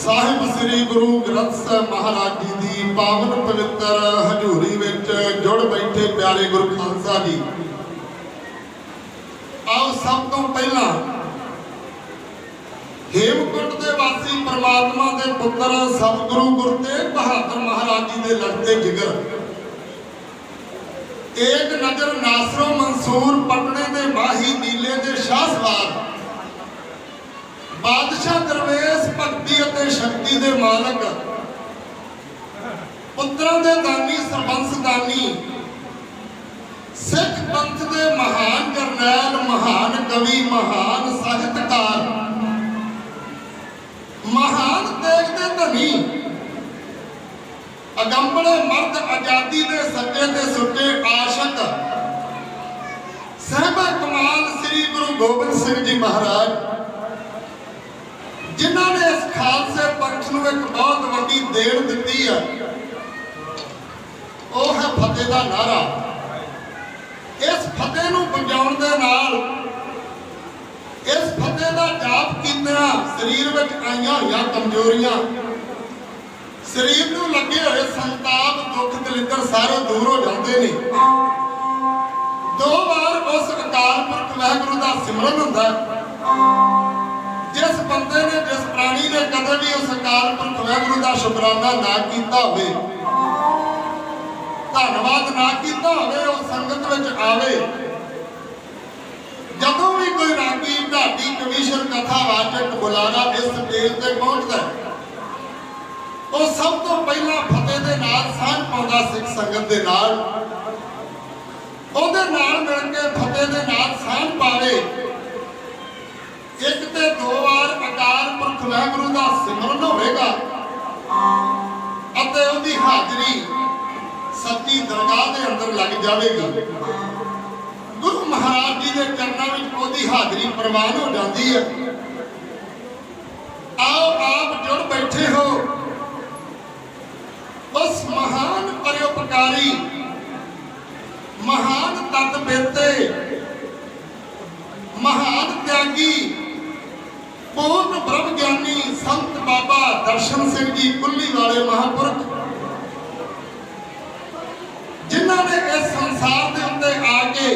ਸਾਹਿਬ ਸ੍ਰੀ ਗੁਰੂ ਗ੍ਰੰਥ ਸਾਹਿਬ ਮਹਾਰਾਜ ਜੀ ਦੀ ਪਾਵਨ ਪਵਿੱਤਰ ਹਜ਼ੂਰੀ ਵਿੱਚ ਜੁੜ ਬੈਠੇ ਪਿਆਰੇ ਗੁਰੂ ਖਾਲਸਾ ਜੀ, ਆਓ ਸਭ ਤੋਂ ਪਹਿਲਾਂ ਹੇਮਕੁੰਟ ਦੇ ਵਾਸੀ ਪ੍ਰਮਾਤਮਾ ਦੇ ਪੁੱਤਰ ਸਤਿਗੁਰੂ ਗੁਰੂ ਤੇਗ ਬਹਾਦਰ ਮਹਾਰਾਜ ਜੀ ਦੇ ਲੜਕੇ ਜਿਗਰ ਏਕ ਨਜ਼ਰ ਨਾਸਰੋ ਮਨਸੂਰ ਪਟਨੇ ਦੇ ਮਾਹੀ ਨੀਲੇ ਦੇ ਸ਼ਾਹਸਵਾਰ ਬਾਦਸ਼ਾਹ ਦਰਵੇਸ਼ ਭਗਤੀ ਅਤੇ ਸ਼ਕਤੀ ਦੇ ਮਾਲਕ ਪੁੱਤਰਾਂ ਦੇ ਦਾਨੀ ਸਰਬੰਸ ਦਾਨੀ ਸਿੱਖ ਪੰਥ ਦੇ ਮਹਾਨ ਜਰਨੈਲ ਮਹਾਨ ਕਵੀ ਮਹਾਨ ਸਾਹਿਤਕਾਰ ਮਹਾਨ ਦੇਸ਼ ਦੇ ਧਨੀ ਅਗੰਬਲੇ ਮਰਦ ਆਜ਼ਾਦੀ ਦੇ ਸੱਚੇ ਤੇ ਸੁੱਚੇ ਆਸ਼ਕ ਸਾਹਿਬਾ ਕਮਾਲ ਸ੍ਰੀ ਗੁਰੂ ਗੋਬਿੰਦ ਸਿੰਘ ਜੀ ਮਹਾਰਾਜ ਜਿਨ੍ਹਾਂ ਨੇ ਇਸ ਖਾਲਸੇ ਪੰਥ ਨੂੰ ਇੱਕ ਬਹੁਤ ਵੱਡੀ ਦੇਣ ਦਿੱਤੀ ਹੈ, ਉਹ ਹੈ ਫਤਿਹ ਦਾ ਨਾਰਾ। ਇਸ ਫਤਿਹ ਨੂੰ ਵਜਾਉਣ ਦੇ ਨਾਲ ਇਸ ਫਤਿਹ ਦਾ ਜਾਪ ਕੀਤਿਆਂ ਸਰੀਰ ਵਿੱਚ ਆਈਆਂ ਹੋਈਆਂ ਕਮਜ਼ੋਰੀਆਂ, ਸਰੀਰ ਨੂੰ ਲੱਗੇ ਹੋਏ ਸੰਤਾਪ ਦੁੱਖ ਦਲਿੱਦਰ ਸਾਰੇ ਦੂਰ ਹੋ ਜਾਂਦੇ ਨੇ। ਦੋ ਵਾਰ ਉਸ ਅਕਾਲ ਪੁਰਖ ਵਾਹਿਗੁਰੂ ਦਾ ਸਿਮਰਨ ਹੁੰਦਾ। जिस बंदे ने जिस प्राणी ने कदे भी उस अकाल पुरख वाहिगुरू का शुकराना ना किया होवे, धन्नवाद ना किया होवे, उस संगत विच आवे। जदों भी कोई रागी ढाडी कमीशन कथा वाचक बुलारा इस स्टेज ते पहुंचता है, वो सब तो पहला फतेह दे नाल सांझ पाउंदा सिख संगत दे नाल, ओहदे नाल मिल के फतेह दे नाल सांझ पावे। एक ते दो बार अकाल पुरख वाहिगुरू का सिमरन होगा अते उहदी हाजरी सच्ची दरगाह के अंदर लग जाएगी। गुरु महाराज जी के चरणों में उहदी हाजरी प्रवान हो जाती है। आओ आप जुड़ बैठे हो उस महान परोपकारी महान तत्वेते महान त्यागी पूर्ण ब्रह्म ज्ञानी संत बाबा दर्शन सिंह जी कुल्ली वाले महापुरख, जिन्होंने इस संसार के उत्ते आके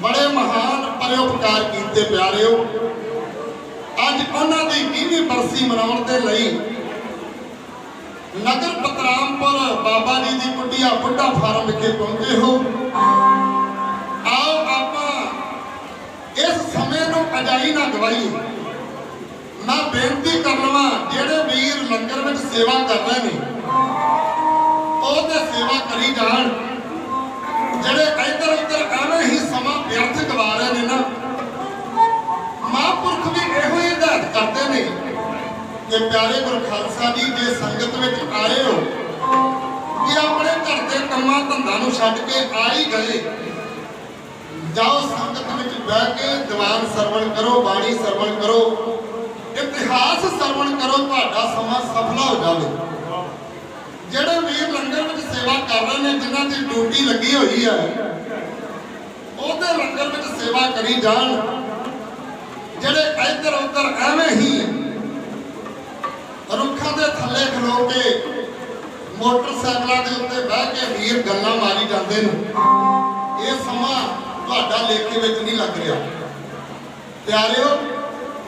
बड़े महान परोपकार किए। प्यारे अज उन्हों की 20वीं बरसी मनाने के लिए नगर पतरामपुर बाबा जी की कुटिया बुढ़ा फार्म विखे पहुंचे हो। आओ आप इस समय नूं अजाई ना गवाई। मैं बेनती कर लवां जेड़े वीर लंगर में सेवा कर रहे हैं वो ते सेवा करी जान, जेड़े इधर उधर एवें ही समा व्यर्थ गवा रहे हैं ना, महापुरख भी इहो ही हिदायत करते हैं कि प्यारे गुरु खालसा जी जे संगत में आए हो कि अपने घर के कामां धंधा नूं छड्ड के आ ही गए, जाओ संगत में बह के दीवान सरवण करो, बाणी सरवण करो, इतिहास सरवण करो, तुहाडा समा सफला हो जाए। जेड़े वीर लंगर में सेवा कर रहे हैं, जिन्हां दी ड्यूटी लगी हुई है, उहदे लंगर में सेवा करी जान। जेड़े इधर उधर एवें ही रुखां दे थल्ले खलो के मोटरसाइकिलों के उत्ते बह के वीर गल्लां मारी जांदे ने, ये समा लेखे में नहीं लग रहा। प्यारिओ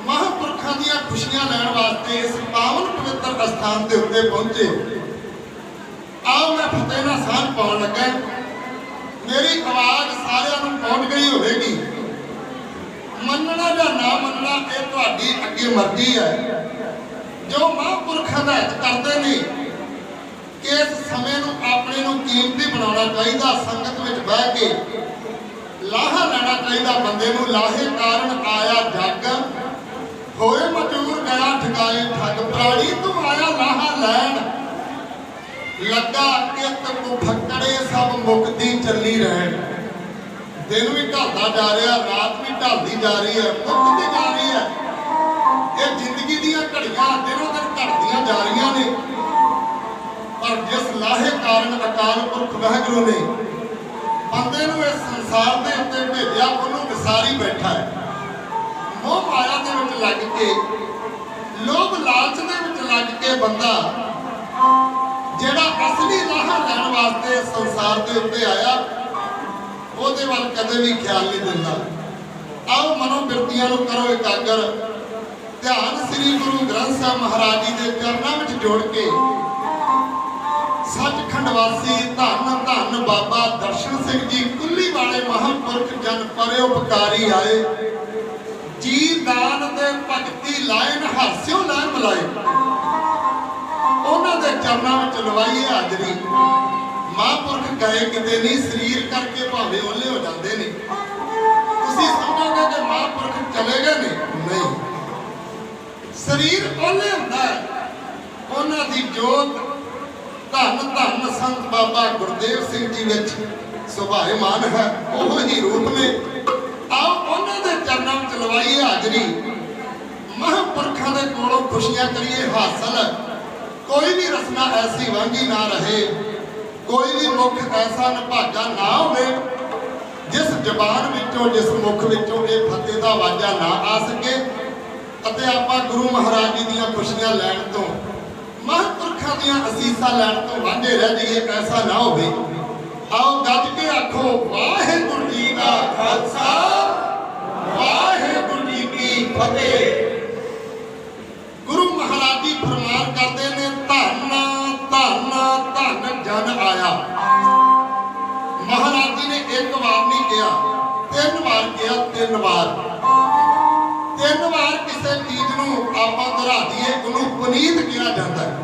महापुरखों दी खुशियां लैण वास्ते इस पावन पवित्र स्थान के उत्ते पहुंचे। आओ मैं फतेह नाल सांझ पाउण लगा। मेरी आवाज सारिआं नूं पहुंच गई होगी। मनना या ना मनना ये तुहाडी अगे मर्जी है। जो महापुरख हिदायत करते हैं कि इस समय नूं अपने ਕਰਨਾ चाहिए, संगत में बह के लाहा लेना चाहिए बंदे नूं। लाहे कारण आया जग, होए मजूर गया ठिकाए ठग। प्राणी तू आया लाहा लैन, लगा कित फकड़े सब मुक्ति चली रहन। दिन भी ढलता जा रहा, रात भी ढलती जा रही है, मुक्ति जा रही है। ये जिंदगी दीयां घड़ियां दिनों दिन घटदियां जा रही ने, पर जिस लाहे कारण अकाल पुरख वाहिगुरू ने बंदे नूं इस संसार के उत्ते भेजिया, उन्होंने विसारी बैठा है। मोह माया दे विच लग के, लोभ लालच दे विच लग के बंदा जिहड़ा असली लाहा लैण वास्ते संसार के उत्ते आया, ਉਹਦੇ ਵੱਲ कदे भी ख्याल नहीं दिंदा। आओ मनोबिरतियां नूं करो एकागर, ध्यान श्री गुरु ग्रंथ साहिब महाराज जी के चरणों में जोड़ के सचखंड वासी धन धन बाबा दर्शन सिंह जी कुल्ली वाले महापुरख जन परोपकारी आए। जी दान दे भगती लाइन हास्यों लाइन मिलाए, उन्होंने चरणों में लवाई हाजरी। महापुरख गए किते नहीं, शरीर करके भावे ओले हो जाते ने। तुसीं समझोगे कि महापुरख चले गए ने, नहीं, शरीर ओले हुंदा है। उन्हां दी जोत धन धन संत बाबा गुरदेव सिंह जी विच सुभाएमान है, ओह ही रूप ने। आओ उन्हां दे चरणों में लवाई हाजरी। महापुरखां दे कोलों खुशियां करिए हासिल। कोई भी रसना ऐसी वांगी ना रहे, कोई भी मुख ऐसा निभागा ना होवे जिस जबान विचों, जिस मुख विचों ये फतेह दा वाजा ना आ सके, अते आपां गुरु महाराज जी दीयां खुशियां लैण तो, महापुरखां दीयां असीसां लैण तो वांझे रह जाइए, ऐसा ना होवे। आओ गज के आखो वाहिगुरू जी का खालसा, वाहिगुरू जी की फतेह। गुरु महाराज जी फरमान करते ने, धन धन धन जन आया। महाराज जी ने एक बार नहीं कहा, 3 बार कहा, 3 बार। 3 बार किसी चीज नूं आपां दोहरा दईए, उन्होंने पुनीत कहा जाता है।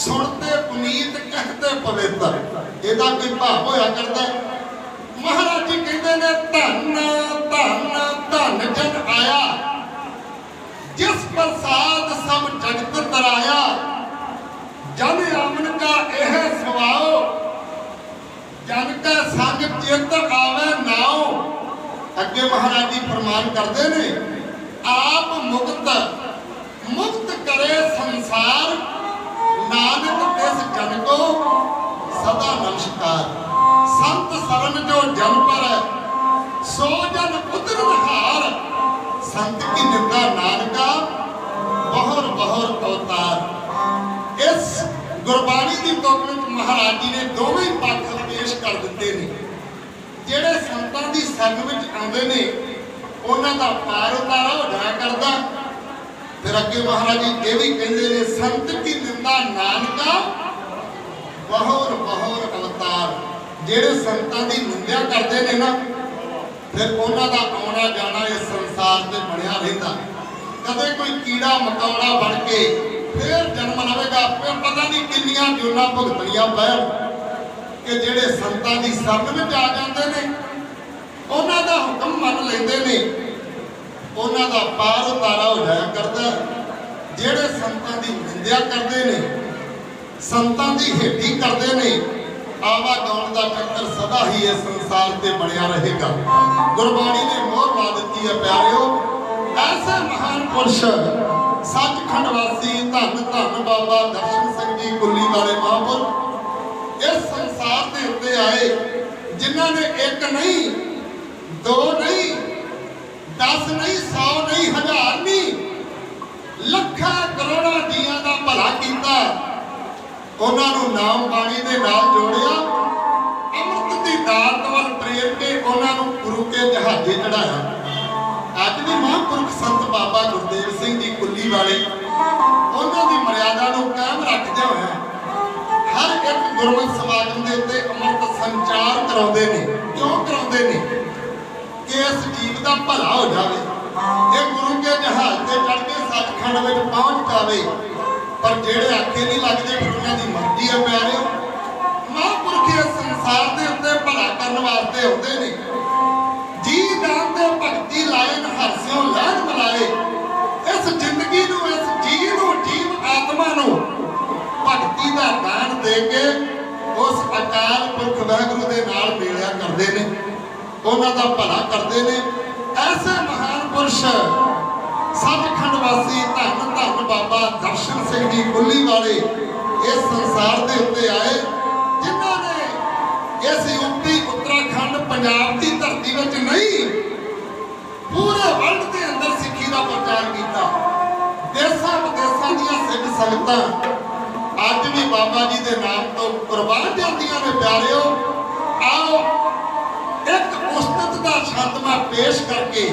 सुनते पुनीत, कहते पवित्र, ਇਹਦਾ कोई भाव होया करता है। महाराज जी कहते ने, धन धन धन जन आया, जिस प्रसाद सब जगत तराया। जन आमन का यह स्वभाव, जन का संग चित आवे नाओ। अगे महाराज जी फरमान करते ने, आप मुक्त मुक्त करे संसार, नानक तिस जन को सदा नमस्कार। संत सरन जो जन पर सो जन उतर हार, संत की निंदा नानका बहुर बहुर अवतार। इस गुरबाणी की तुक में महाराज जी ने दोवें ही पक्ष पेश कर दिते ने। जिहड़े संतां दी संग विच आउंदे ने, उन्हां दा पार उतारा हो जाया करदा। फिर अगे महाराज जी ये भी कहते ने, संत की निंदा नानका बहुर बहुर अवतार। जिहड़े संतां दी निंदा करते ने ना, फिर उन्हां दा आउणा जाना इस संसार ते बनिया रहिंदा। कदे कोई कीड़ा मकौड़ा बन के फिर जन्म लवेगा, फिर पता नहीं किन्नियां जोना भुगतनियां पैण कि जिहड़े संतां दी संग विच आ जांदे ने, उन्हां दा हुक्म मन लैंदे ने, उन्हां दा पार उतारा हो जाया करदा। जिहड़े संतां दी निंदा करदे ने, संतां दी हेठी करदे ने, आवा गाउण दा चक्कर सदा ही इस संसार ते बनिया रहेगा। गुरबाणी ने मोहर ला दित्ती है प्यारिओ। ऐसे महान पुरुष सचखंड वासी धन धन बाबा दर्शन सिंह जी कुल्ली वाले महापुरख इस संसार के उत्ते आए, जिन्हां ने एक नहीं, 2 नहीं, 10 नहीं, 100 नहीं, 1000 नहीं, ਲੱਖਾਂ ਕਰੋੜਾਂ ਜੀਆਂ ਦਾ ਭਲਾ ਕੀਤਾ। ਉਹਨਾਂ ਨੂੰ ਨਾਮ ਬਾਣੀ ਦੇ ਨਾਲ ਜੋੜਿਆ, ਅੰਮ੍ਰਿਤ ਦੀ ਦਾਤ ਵੱਲ ਪ੍ਰੇਰ ਕੇ ਉਹਨਾਂ ਨੂੰ ਗੁਰੂ ਕੇ ਜਹਾਜ਼ੇ ਚੜਾਇਆ। ਅੱਜ ਵੀ ਮਹਾਂਪੁਰਖ ਸੰਤ ਬਾਬਾ ਗੁਰਦੇਵ ਸਿੰਘ ਜੀ ਕੁੱਲੀ ਵਾਲੇ ਉਹਨਾਂ ਦੀ ਮਰਿਆਦਾ ਨੂੰ ਕਾਇਮ ਰੱਖਦੇ ਹੋਏ ਹਰ ਇੱਕ ਗੁਰਮਤਿ ਸਮਾਗਮ ਦੇ ਉੱਤੇ ਅੰਮ੍ਰਿਤ ਸੰਚਾਰ ਕਰਾਉਂਦੇ ਨੇ। ਕਿਉਂ ਕਰਾਉਂਦੇ ਨੇ? ਕਿ ਇਸ ਜੀਵ ਦਾ ਭਲਾ ਹੋ ਜਾਵੇ, ਇਹ ਗੁਰੂ ਕੇ ਜਹਾਜ਼ ਤੇ ਚੜ ਕੇ ਸੱਚਖੰਡ ਵਿੱਚ ਪਹੁੰਚ ਜਾਵੇ। ਪਰ ਜਿਹੜੇ ਆਖੇ ਨਹੀਂ ਲੱਗਦੇ, ਫਿਰ ਉਹਨਾਂ ਦੀ ਮਰਜ਼ੀ ਹੈ ਪਿਆਰਿਓ। ਮਹਾਂਪੁਰਖ ਇਸ दे के उस अकाल पुरख वाहिगुरू दे नाल मिलिया करते हैं, उन्हां दा भला करते हैं। ऐसे महान पुरुष सचखंड वासी धन धन बाबा दर्शन सिंह जी कुल्ली वाले इस संसार के उत्ते आए, जिन्हों ने इस यूपी उत्तराखंड पंजाब की धरती में नहीं पूरे वर्ल्ड के अंदर सिੱਖੀ का प्रचार किया। देशों विदेशों दी सिख संगतां अज भी बाबा जी के नाम तो कुर्बान जांदियां ने। प्यारिओ, आओ एक उस्तत का छातमा पेश करके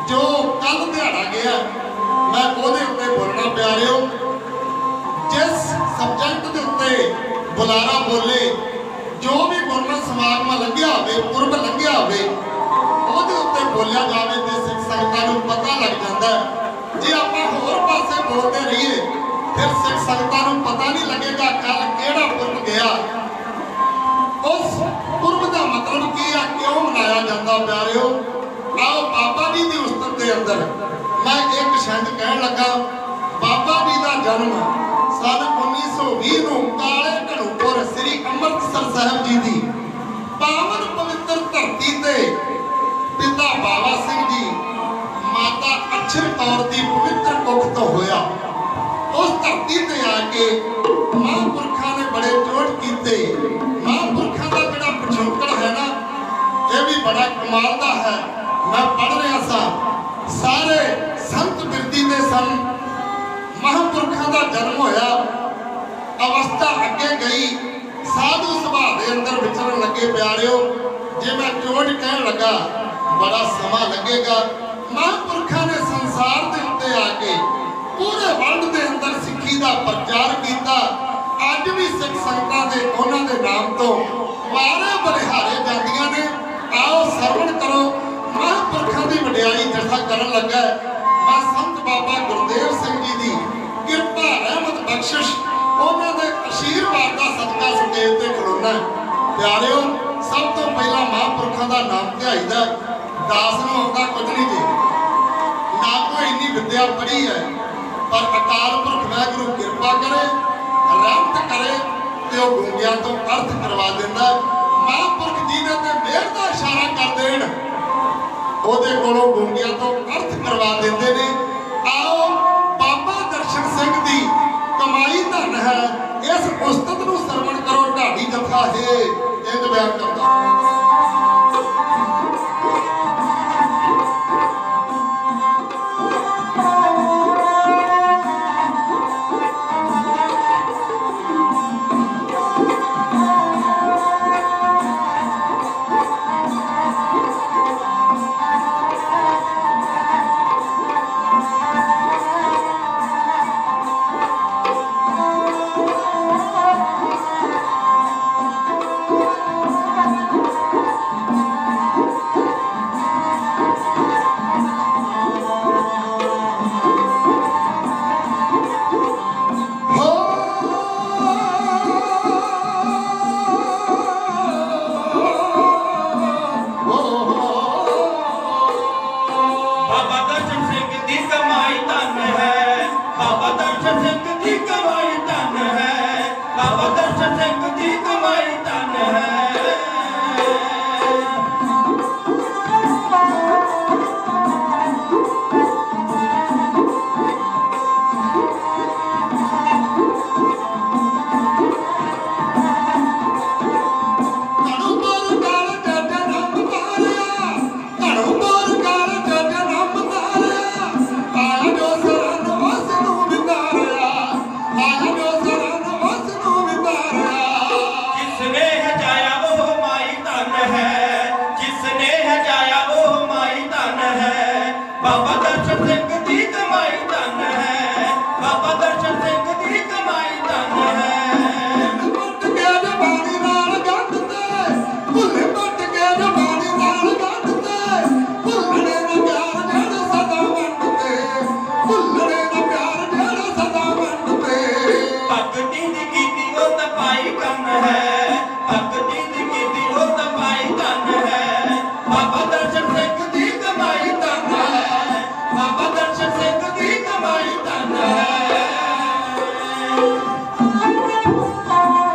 जो कल दिहाड़ा गया मैं ਉਹਦੇ ਉੱਤੇ बोलना। प्यारिओ, जिस सब्जेक्ट के उत्ते बुलारा बोले, जो भी गुरमत समागम लंघिया होवे, पुरब लंघिया होवे, ਉਹਦੇ ਉੱਤੇ बोलिया जाए तो सिख संगतां नूं पता लग जाता है। जे आपां होर पासे बोलते रहिए फिर सिख संगतां नूं पता नहीं लगेगा कल किहड़ा पुरब गया, उस पुरब का मतलब की है, क्यों मनाया जाता। प्यारिओ, आओ बाबा जी की उस्तत के अंदर मैं एक छंद कहन लगा। बाबा जी का जन्म सन 1920 ਨੂੰ ਕਾਲੇ ਘੜੂਪੁਰ श्री ਅੰਮ੍ਰਿਤਸਰ ਸਾਹਿਬ जी की पावन पवित्र धरती ते पिता बाबा सिंह जी माता अक्षर कौर की पवित्र कुख तो होया। उस धरती ते आके महापुरखा ने बड़े जोड़ किए। महापुरखा का जोड़ा पिछोकड़ है ना, यह भी बड़ा कमाल का है। मैं पढ़ रहा था, सारे संत बिरदी दे सन, महापुरखा का जन्म होया, अवस्था अगे गई, साधु सुभाव के अंदर विचरण लगे। प्यारिओ, जे मैं जोड़ कह लगा बड़ा समा लगेगा। महापुरखा ने संसार के उत्ते आके पूरे वर्ल्ड के अंदर सिੱਖੀ का प्रचार किया। अज भी सिख संगतां दे उन्हां दे नाम तो वारे बलिहारे जांदियां ने। आओ सरवण करो, महापुरखा की वडियाई जैसा करन लगा मैं संत बाबा गुरदेव सिंह जी की किरपा रहमत बख्शिश उन्हां दे आशीर्वाद का सदका स्टेज ते खलोना। प्यारिओ, सब तो पहला महापुरखा का नाम ध्याईदा। दास नूं आउंदा कुछ नहीं जी, ना कोई इन्नी विद्या पढ़ी है, पर अकाल पुरख वाहिगुरू किरपा करे, रहमत करे ते ओह गूंगियां तो अर्थ करवा दिंदा। महापुरख जी ने ते मेहर दा इशारा कर देण, ਉਹਦੇ ਕੋਲੋਂ ਗੂੰਗਿਆਂ ਤੋਂ ਅਰਥ ਕਰਵਾ ਦਿੰਦੇ ਨੇ। ਆਓ ਬਾਬਾ ਦਰਸ਼ਨ ਸਿੰਘ ਦੀ ਕਮਾਈ ਧਨ ਹੈ, ਇਸ ਉਸਤਤ ਨੂੰ ਸਰਵਣ ਕਰੋ। ਢਾਡੀ ਜਥਾ ਹੈ ਇੰਜ ਬਿਆਨ ਕਰਦਾ। Thank you.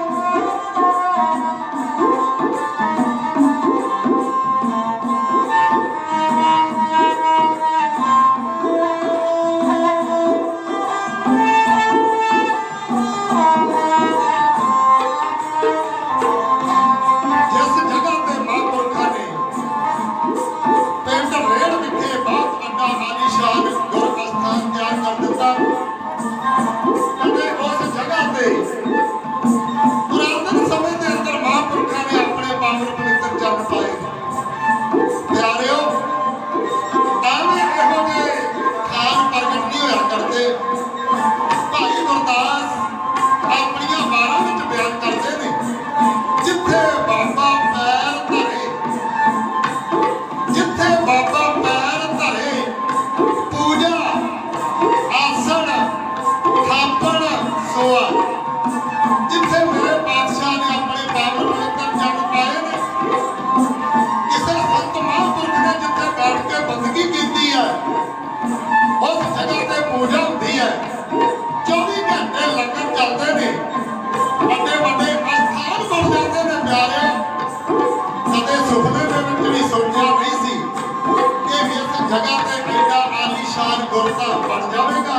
बन जाएगा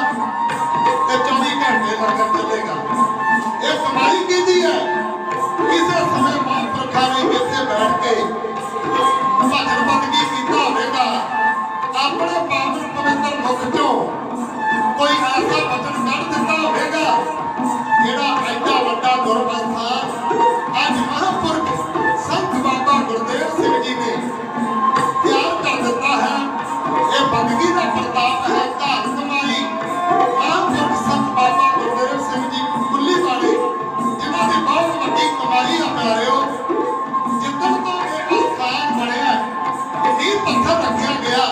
तो 24 घंटे लंगर चलेगा। ये कमाई की है। किसी समय महापुरखा ने इत्थे बैठ के भजन बंदगी कीता होवेगा, अपने पावन पवित्र मुख चों कोई ऐसा वचन कढ़ दिता होवेगा जिहड़ा एडा वड्डा गुरबस्थान अज महापुरख संत बाबा गुरदेव सिंह जी ने तैयार कर दिता है। ये बंदगी का प्रताप है, घर कमाई महापुरख संत बाबा गुरदेव सिंह जी कुल्ली वाले जिन्हों की बहुत वड्डी कमाई है। प्यारिओ, जिद्दण तो यह स्थान बनया नींह पत्थर रखा गया,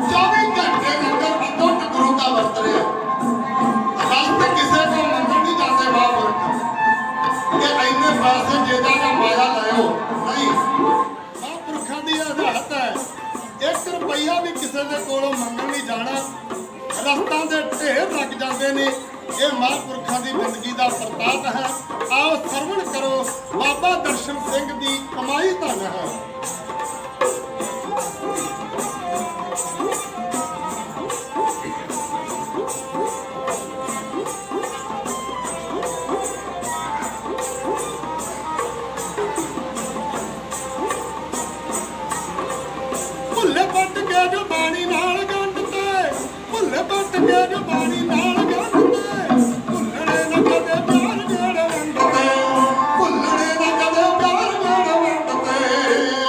24 घंटे लंगर अटुट गुरु का वरत रहा। रस्त किसी को मंगण नहीं जाते महापुरख कि इन्ने पैसे जेजा का माया लाओ, नहीं। महापुरखों की हदायत है 1 रुपया भी किसी के कोलों मंगण नहीं जाना। रस्तां दे ढेर लग जाते हैं। ये महापुरखों की जिंदगी का प्रताप है। आओ सरवण करो, बाबा दर्शन सिंह की कमाई धन है। भुल्ले पट के जो बाणी नाल गंढते, भुल्ले पट के जो बाणी नाल गंढते, भुल्लने न कदे प्यार गेड़ वंडते, भुल्लने न कदे प्यार गेड़ वंडते।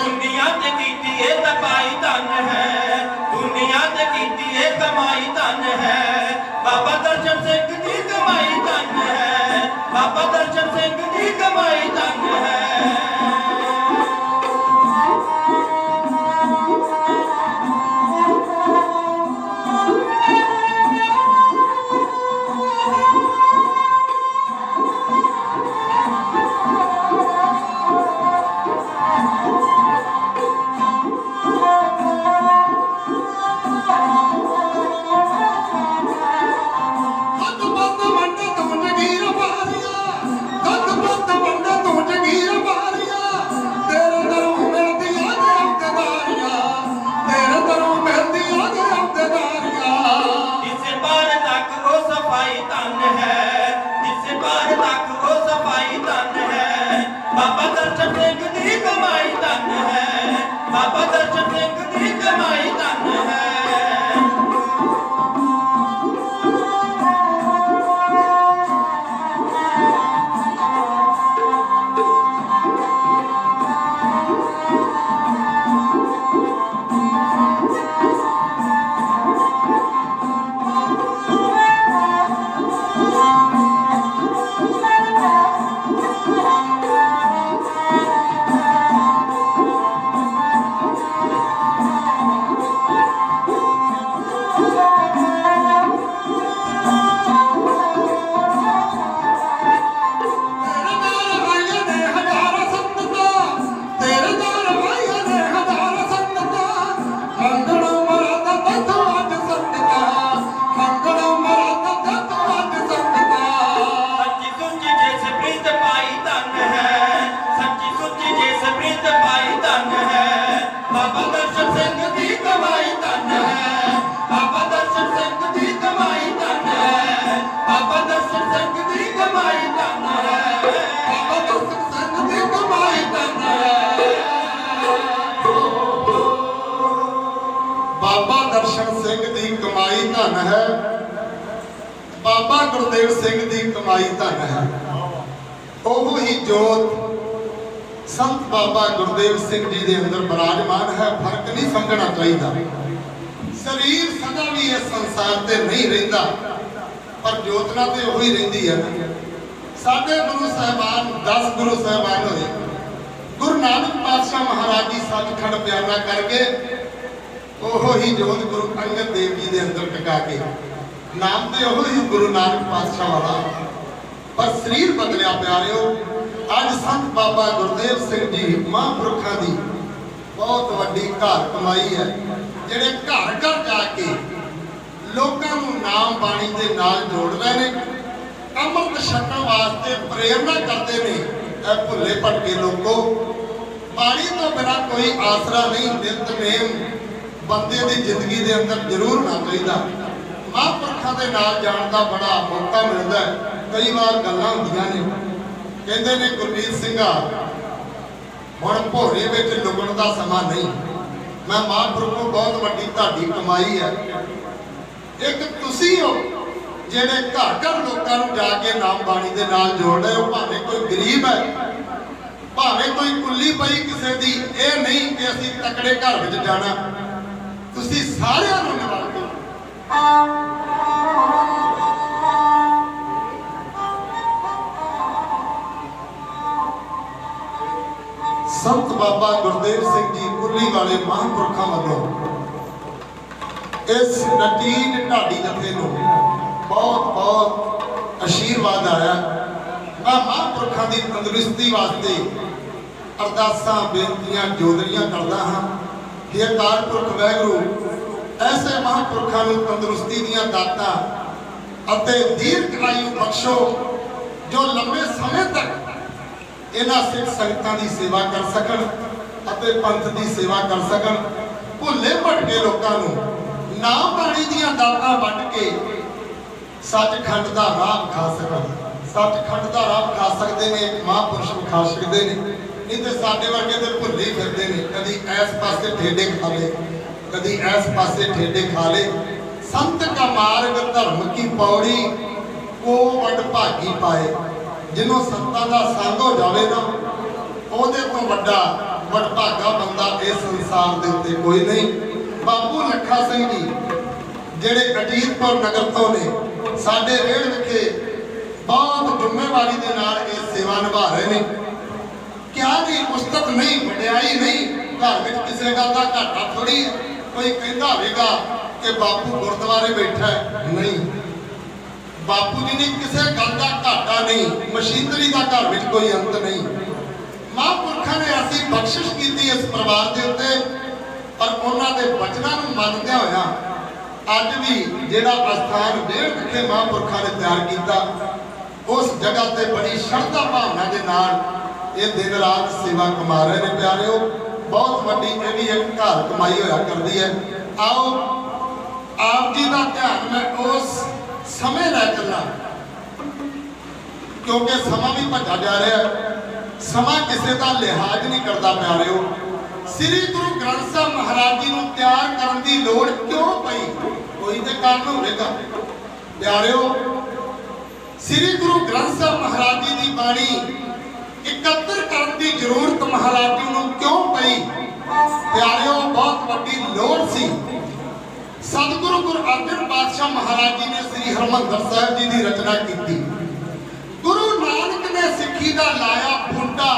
दुनिया ते कीती ए तबाई धन है, दुनिया ते कीती ए कमाई धन है। बाबा दर्शन सिंह दी कमाई धन है, बाबा दर्शन सिंह दी कमाई धन है। बाबा दर्शन सिंह दी कमाई धन है, बाबा दर्शन सिंह दी कमाई धन है। बाबा दर्शन सिंह की कमाई धन है, बाबा गुरदेव सिंह की कमाई धन है। ओह ही जोत संत बाबा गुरदेव सिंह जी के अंदर विराजमान है। फर्क नहीं समझना चाहिए। शरीर सदा भी इस संसार से नहीं रहिंदा, पर जोतना तो वही रहिंदी है। साडे गुरु साहबान 10 गुरु साहबान होए, गुरु नानक पातशाह महाराज जी सचखंड बयाना करके ओहो ही जोत गुरु अंगद देव जी के अंदर टका के नाम तो ओहो ही गुरु नानक पातशाह वाला, पर शरीर बदलिया। प्यारिओ, अज संत बाबा गुरदेव सिंह जी महापुरखों की बहुत वड्डी घर कमाई है, जिहड़े घर घर जाके लोगों को नाम बाणी के नाल जोड़ रहे हैं, अमृत छकण वास्ते प्रेरणा करते हैं। भुले भटके लोगों, बाणी तो बिना कोई आसरा नहीं। नितनेम बंदे की जिंदगी के अंदर जरूर होना चाहिए। ਮਹਾਂਪੁਰਖਾਂ ਦੇ ਨਾਲ ਜਾਣ ਦਾ ਬੜਾ ਮੌਕਾ ਮਿਲਦਾ ਹੈ। ਕਈ ਵਾਰ ਗੱਲਾਂ ਹੁੰਦੀਆਂ ਨੇ, ਕਹਿੰਦੇ ਨੇ ਗੁਰਮੀਤ ਸਿੰਘਾ ਹੁਣ ਭੋਰੇ ਵਿੱਚ ਲੁਕਣ ਦਾ ਸਮਾਂ ਨਹੀਂ। ਮੈਂ ਮਹਾਂਪੁਰਖੋਂ ਬਹੁਤ ਵੱਡੀ ਤੁਹਾਡੀ ਕਮਾਈ ਹੈ। ਇੱਕ ਤੁਸੀਂ ਹੋ ਜਿਹੜੇ ਘਰ ਘਰ ਲੋਕਾਂ ਨੂੰ ਜਾ ਕੇ ਨਾਮ ਬਾਣੀ ਦੇ ਨਾਲ ਜੋੜ ਰਹੇ ਹੋ। ਭਾਵੇਂ ਕੋਈ ਗਰੀਬ ਹੈ, ਭਾਵੇਂ ਕੋਈ ਕੁੱਲੀ ਪਈ ਕਿਸੇ ਦੀ, ਇਹ ਨਹੀਂ ਕਿ ਅਸੀਂ ਤਕੜੇ ਘਰ ਵਿੱਚ ਜਾਣਾ। ਤੁਸੀਂ ਸਾਰਿਆਂ ਨੂੰ ਨਿਵਾਰਦੇ ਹੋ। ਸੰਤ ਬਾਬਾ ਗੁਰਦੇਵ ਸਿੰਘ ਜੀ ਕੁੱਲੀ ਵਾਲੇ ਮਹਾਂਪੁਰਖਾਂ ਵੱਲੋਂ ਇਸ ਨਟੀਨ ਢਾਡੀ ਜਥੇ ਨੂੰ ਬਹੁਤ ਬਹੁਤ ਅਸ਼ੀਰਵਾਦ ਆਇਆ। ਮੈਂ ਮਹਾਂਪੁਰਖਾਂ ਦੀ ਤੰਦਰੁਸਤੀ ਵਾਸਤੇ ਅਰਦਾਸਾਂ ਬੇਨਤੀਆਂ ਜੋਦਰੀਆਂ ਕਰਦਾ ਹਾਂ ਕਿ ਅਕਾਲ ਪੁਰਖ ਵਾਹਿਗੁਰੂ ਐਸੇ ਮਹਾਂਪੁਰਖਾਂ ਨੂੰ ਤੰਦਰੁਸਤੀ ਦੀਆਂ ਦਾਤਾਂ ਅਤੇ ਦੀਰਘ ਆਯੂ ਬਖਸ਼ੋ ਜੋ ਲੰਬੇ ਸਮੇਂ ਤੱਕ ਇਹਨਾਂ ਸਿੱਖ ਸੰਗਤਾਂ ਦੀ ਸੇਵਾ ਕਰ ਸਕਣ ਅਤੇ ਪੰਥ ਦੀ ਸੇਵਾ ਕਰ ਸਕਣ। ਭੁੱਲੇ ਭਟਕੇ ਲੋਕਾਂ ਨੂੰ ਨਾਮ ਬਾਣੀ ਦੀਆਂ ਦਾਤਾਂ ਵੰਡ ਕੇ ਸੱਚਖੰਡ ਦਾ ਰਾਹ ਵਿਖਾ ਸਕਣ। ਸੱਚਖੰਡ ਦਾ ਰਾਹ ਵਿਖਾ ਸਕਦੇ ਨੇ, ਮਹਾਂਪੁਰਸ਼ ਵਿਖਾ ਸਕਦੇ ਨੇ। ਨਹੀਂ ਤੇ ਸਾਡੇ ਵਰਗੇ ਤੇ ਭੁੱਲੇ ਫਿਰਦੇ ਨੇ, ਕਦੀ ਇਸ ਪਾਸੇ ਠੇਡੇ ਖਾ ਲੇ, ਕਦੀ ਇਸ ਪਾਸੇ ਠੇਡੇ ਖਾ ਲੇ। ਸੰਤ ਕਾ ਮਾਰਗ ਧਰਮ ਕੀ ਪੌੜੀ ਕੋ ਵਡ ਭਾਗੀ ਪਾਏ। ਜਿਹਨੂੰ ਸੰਤਾਂ ਦਾ ਸੰਗ ਹੋ ਜਾਵੇ ਨਾ, ਉਹਦੇ ਤੋਂ ਵੱਡਾ ਵਡਭਾਗਾ ਬੰਦਾ ਇਸ ਸੰਸਾਰ ਦੇ ਉੱਤੇ ਕੋਈ ਨਹੀਂ। ਬਾਪੂ ਲੱਖਾ ਸਿੰਘ ਜੀ ਜਿਹੜੇ ਅਜੀਤਪੁਰ ਨਗਰ ਤੋਂ ਨੇ, ਸਾਡੇ ਰੇੜ ਵਿਖੇ ਬਹੁਤ ਜ਼ਿੰਮੇਵਾਰੀ ਦੇ ਨਾਲ ਇਹ ਸੇਵਾ ਨਿਭਾ ਰਹੇ ਨੇ। ਕਿਆ ਨਹੀਂ, ਉਸਤਤ ਨਹੀਂ, ਵਡਿਆਈ ਨਹੀਂ, ਘਰ ਵਿੱਚ ਕਿਸੇ ਗੱਲ ਦਾ ਘਾਟਾ ਥੋੜੀ ਹੈ। ਕੋਈ ਕਹਿੰਦਾ ਹੋਵੇਗਾ ਕਿ ਬਾਪੂ ਗੁਰਦੁਆਰੇ ਬੈਠਾ ਹੈ, ਨਹੀਂ, ਬਾਪੂ ਜੀ ਨੇ ਕਿਸੇ ਗੱਲ ਦਾ ਘਾਟਾ ਨਹੀਂ। ਮਸ਼ੀਨਰੀ ਦਾ ਘਰ ਵਿੱਚ ਕੋਈ ਅੰਤ ਨਹੀਂ। ਮਹਾਂਪੁਰਖਾਂ ਨੇ ਐਸੀ ਬਖਸ਼ਿਸ਼ ਕੀਤੀ ਇਸ ਪਰਿਵਾਰ ਦੇ ਉੱਤੇ, ਪਰ ਉਹਨਾਂ ਦੇ ਬਚਨਾਂ ਨੂੰ ਮੰਨਦਿਆਂ ਹੋਇਆ ਅੱਜ ਵੀ ਜਿਹੜਾ ਅਸਥਾਨ ਡੇਢ ਵਿਖੇ ਮਹਾਂਪੁਰਖਾਂ ਨੇ ਤਿਆਰ ਕੀਤਾ, ਉਸ ਜਗ੍ਹਾ ਤੇ ਬੜੀ ਸ਼ਰਧਾ ਭਾਵਨਾ ਦੇ ਨਾਲ ਇਹ ਦਿਨ ਰਾਤ ਸੇਵਾ ਕਮਾ ਰਹੇ ਨੇ। ਪਿਆਰਿਓ, ਬਹੁਤ ਵੱਡੀ ਇਹ ਵੀ ਇੱਕ ਘਰ ਕਮਾਈ ਹੋਇਆ ਕਰਦੀ ਹੈ। ਆਓ ਆਪ ਜੀ ਦਾ ਧਿਆਨ ਮੈਂ ਉਸ ਸਮੇਂ ਲੈ ਚੱਲਾਂ, ਕਿਉਂਕਿ ਸਮਾਂ ਵੀ ਭੱਜਾ ਜਾ ਰਿਹਾ ਹੈ। ਸਮਾਂ ਕਿਸੇ ਦਾ ਲਿਹਾਜ਼ ਨਹੀਂ ਕਰਦਾ। ਪਿਆਰਿਓ, ਸ੍ਰੀ ਗੁਰੂ ਗ੍ਰੰਥ ਸਾਹਿਬ ਮਹਾਰਾਜ ਜੀ ਨੂੰ ਤਿਆਰ ਕਰਨ ਦੀ ਲੋੜ ਕਿਉਂ ਪਈ? ਕੋਈ ਤੇ ਕਾਰਨ ਹੋਵੇਗਾ। ਪਿਆਰਿਓ, ਸ੍ਰੀ ਗੁਰੂ ਗ੍ਰੰਥ ਸਾਹਿਬ ਮਹਾਰਾਜ ਜੀ ਦੀ ਬਾਣੀ ਇਕੱਤਰ ਕਰਨ ਦੀ ਜ਼ਰੂਰਤ ਮਹਾਰਾਜ ਜੀ ਨੂੰ ਕਿਉਂ ਪਈ? ਪਿਆਰਿਓ, ਬਹੁਤ ਵੱਡੀ ਲੋੜ ਸੀ। ਸਤਿਗੁਰੂ ਗੁਰੂ ਅਰਜਨ ਪਾਤਸ਼ਾਹ ਮਹਾਰਾਜ ਜੀ ਨੇ ਸ੍ਰੀ ਹਰਿਮੰਦਰ ਸਾਹਿਬ ਜੀ ਦੀ ਰਚਨਾ ਕੀਤੀ। ਗੁਰੂ ਨਾਨਕ ਨੇ ਸਿੱਖੀ ਦਾ ਲਾਇਆ ਬੂਟਾ,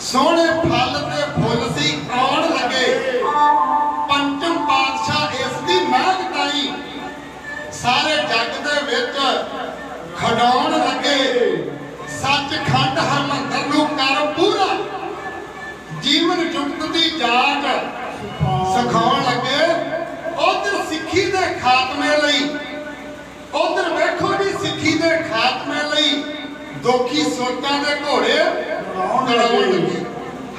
ਸੋਹਣੇ ਫਲ ਤੇ ਫੁੱਲ ਸੀ ਆਉਣ ਲੱਗੇ। ਪੰਚਮ ਪਾਤਸ਼ਾਹ ਇਸ ਦੀ ਮਹਿਕ ਗਾਈ, ਸਾਰੇ ਜੱਗ ਦੇ ਵਿੱਚ ਖਡਾਉਣ ਲੱਗੇ। ਸੱਚਖੰਡ ਹਰਿਮੰਦਰ ਨੂੰ ਕਰ ਪੂਰਾ, ਜੀਵਨ ਜੁਗਤ ਦੀ ਜਾਗ ਸਿਖਾਉਣ ਲੱਗੇ। ਉਧਰ ਸਿੱਖੀ ਦੇ ਖਾਤਮੇ ਲਈ, ਉਧਰ ਵੇਖੋ ਜੀ ਸਿੱਖੀ ਦੇ ਖਾਤਮੇ ਲਈ ਦੋਖੀ ਸੋਟਾਂ ਦੇ ਘੋੜੇ ਦੜਾਉਣ ਲੱਗੇ।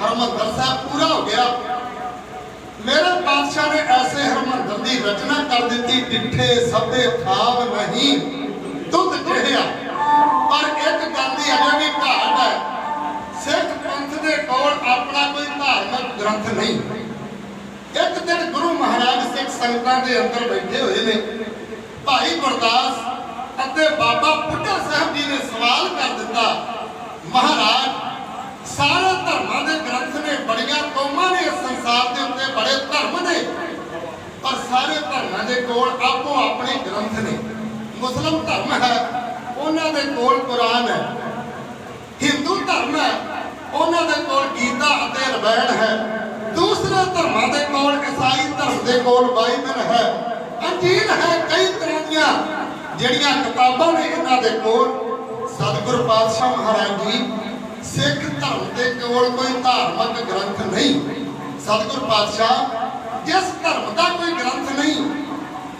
ਹਰਿਮੰਦਰ ਸਾਹਿਬ ਪੂਰਾ ਹੋ ਗਿਆ। ਮੇਰੇ ਪਾਤਸ਼ਾਹ ਨੇ ਐਸੇ ਹਰਿਮੰਦਰ ਦੀ ਰਚਨਾ ਕਰ ਦਿੱਤੀ, ਡਿੱਠੇ ਸਭੇ ਖਾਬ ਨਹੀਂ ਦੁੱਧ ਚੜਿਆ। ਪਰ ਇੱਕ ਗੱਲ ਦੀ ਅਜੇ ਵੀ ਘਾਟ ਹੈ, ਸਿੱਖ ਪੰਥ ਦੇ ਕੋਲ ਆਪਣਾ ਕੋਈ ਧਾਰਮਿਕ ਗ੍ਰੰਥ ਨਹੀਂ। ਇੱਕ ਦਿਨ ਗੁਰੂ ਮਹਾਰਾਜ ਸਿੱਖ ਸੰਗਤਾਂ ਦੇ ਅੰਦਰ ਬੈਠੇ ਹੋਏ ਨੇ। ਭਾਈ ਗੁਰਦਾਸ ਅਤੇ ਬਾਬਾ ਬੁੱਢਾ ਸਾਹਿਬ ਜੀ ਨੇ ਸਵਾਲ ਕਰ ਦਿੱਤਾ, ਮਹਾਰਾਜ ਸਾਰੇ ਧਰਮਾਂ ਦੇ ਗ੍ਰੰਥ ਨੇ, ਬੜੀਆਂ ਕੌਮਾਂ ਨੇ ਇਸ ਸੰਸਾਰ ਦੇ ਉੱਤੇ, ਬੜੇ ਧਰਮ ਨੇ, ਪਰ ਸਾਰੇ ਧਰਮਾਂ ਦੇ ਕੋਲ ਆਪੋ ਆਪਣੇ ਗ੍ਰੰਥ ਨੇ। ਮੁਸਲਮ ਧਰਮ ਹੈ, ਉਹਨਾਂ ਦੇ ਕੋਲ ਕੁਰਾਨ ਹੈ। ਹਿੰਦੂ ਧਰਮ ਹੈ, ਉਹਨਾਂ ਦੇ ਕੋਲ ਗੀਤਾ ਅਤੇ ਰਮਾਇਣ ਹੈ। ਦੂਸਰੇ ਧਰਮਾਂ ਦੇ ਕੋਲ, ਈਸਾਈ ਧਰਮ ਦੇ ਕੋਲ ਬਾਈਬਲ ਹੈ, ਅੰਜੀਲ ਹੈ, ਕਈ ਤਰ੍ਹਾਂ ਦੀਆਂ ਜਿਹੜੀਆਂ ਕਿਤਾਬਾਂ ਨੇ ਇਹਨਾਂ ਦੇ ਕੋਲ। ਸਤਿਗੁਰੂ ਪਾਤਸ਼ਾਹ ਮਹਾਰਾਜ ਜੀ, ਸਿੱਖ ਧਰਮ ਦੇ ਕੋਲ ਕੋਈ ਧਾਰਮਿਕ ਗ੍ਰੰਥ ਨਹੀਂ। ਸਤਿਗੁਰੂ ਪਾਤਸ਼ਾਹ, ਜਿਸ ਧਰਮ ਦਾ ਕੋਈ ਗ੍ਰੰਥ ਨਹੀਂ,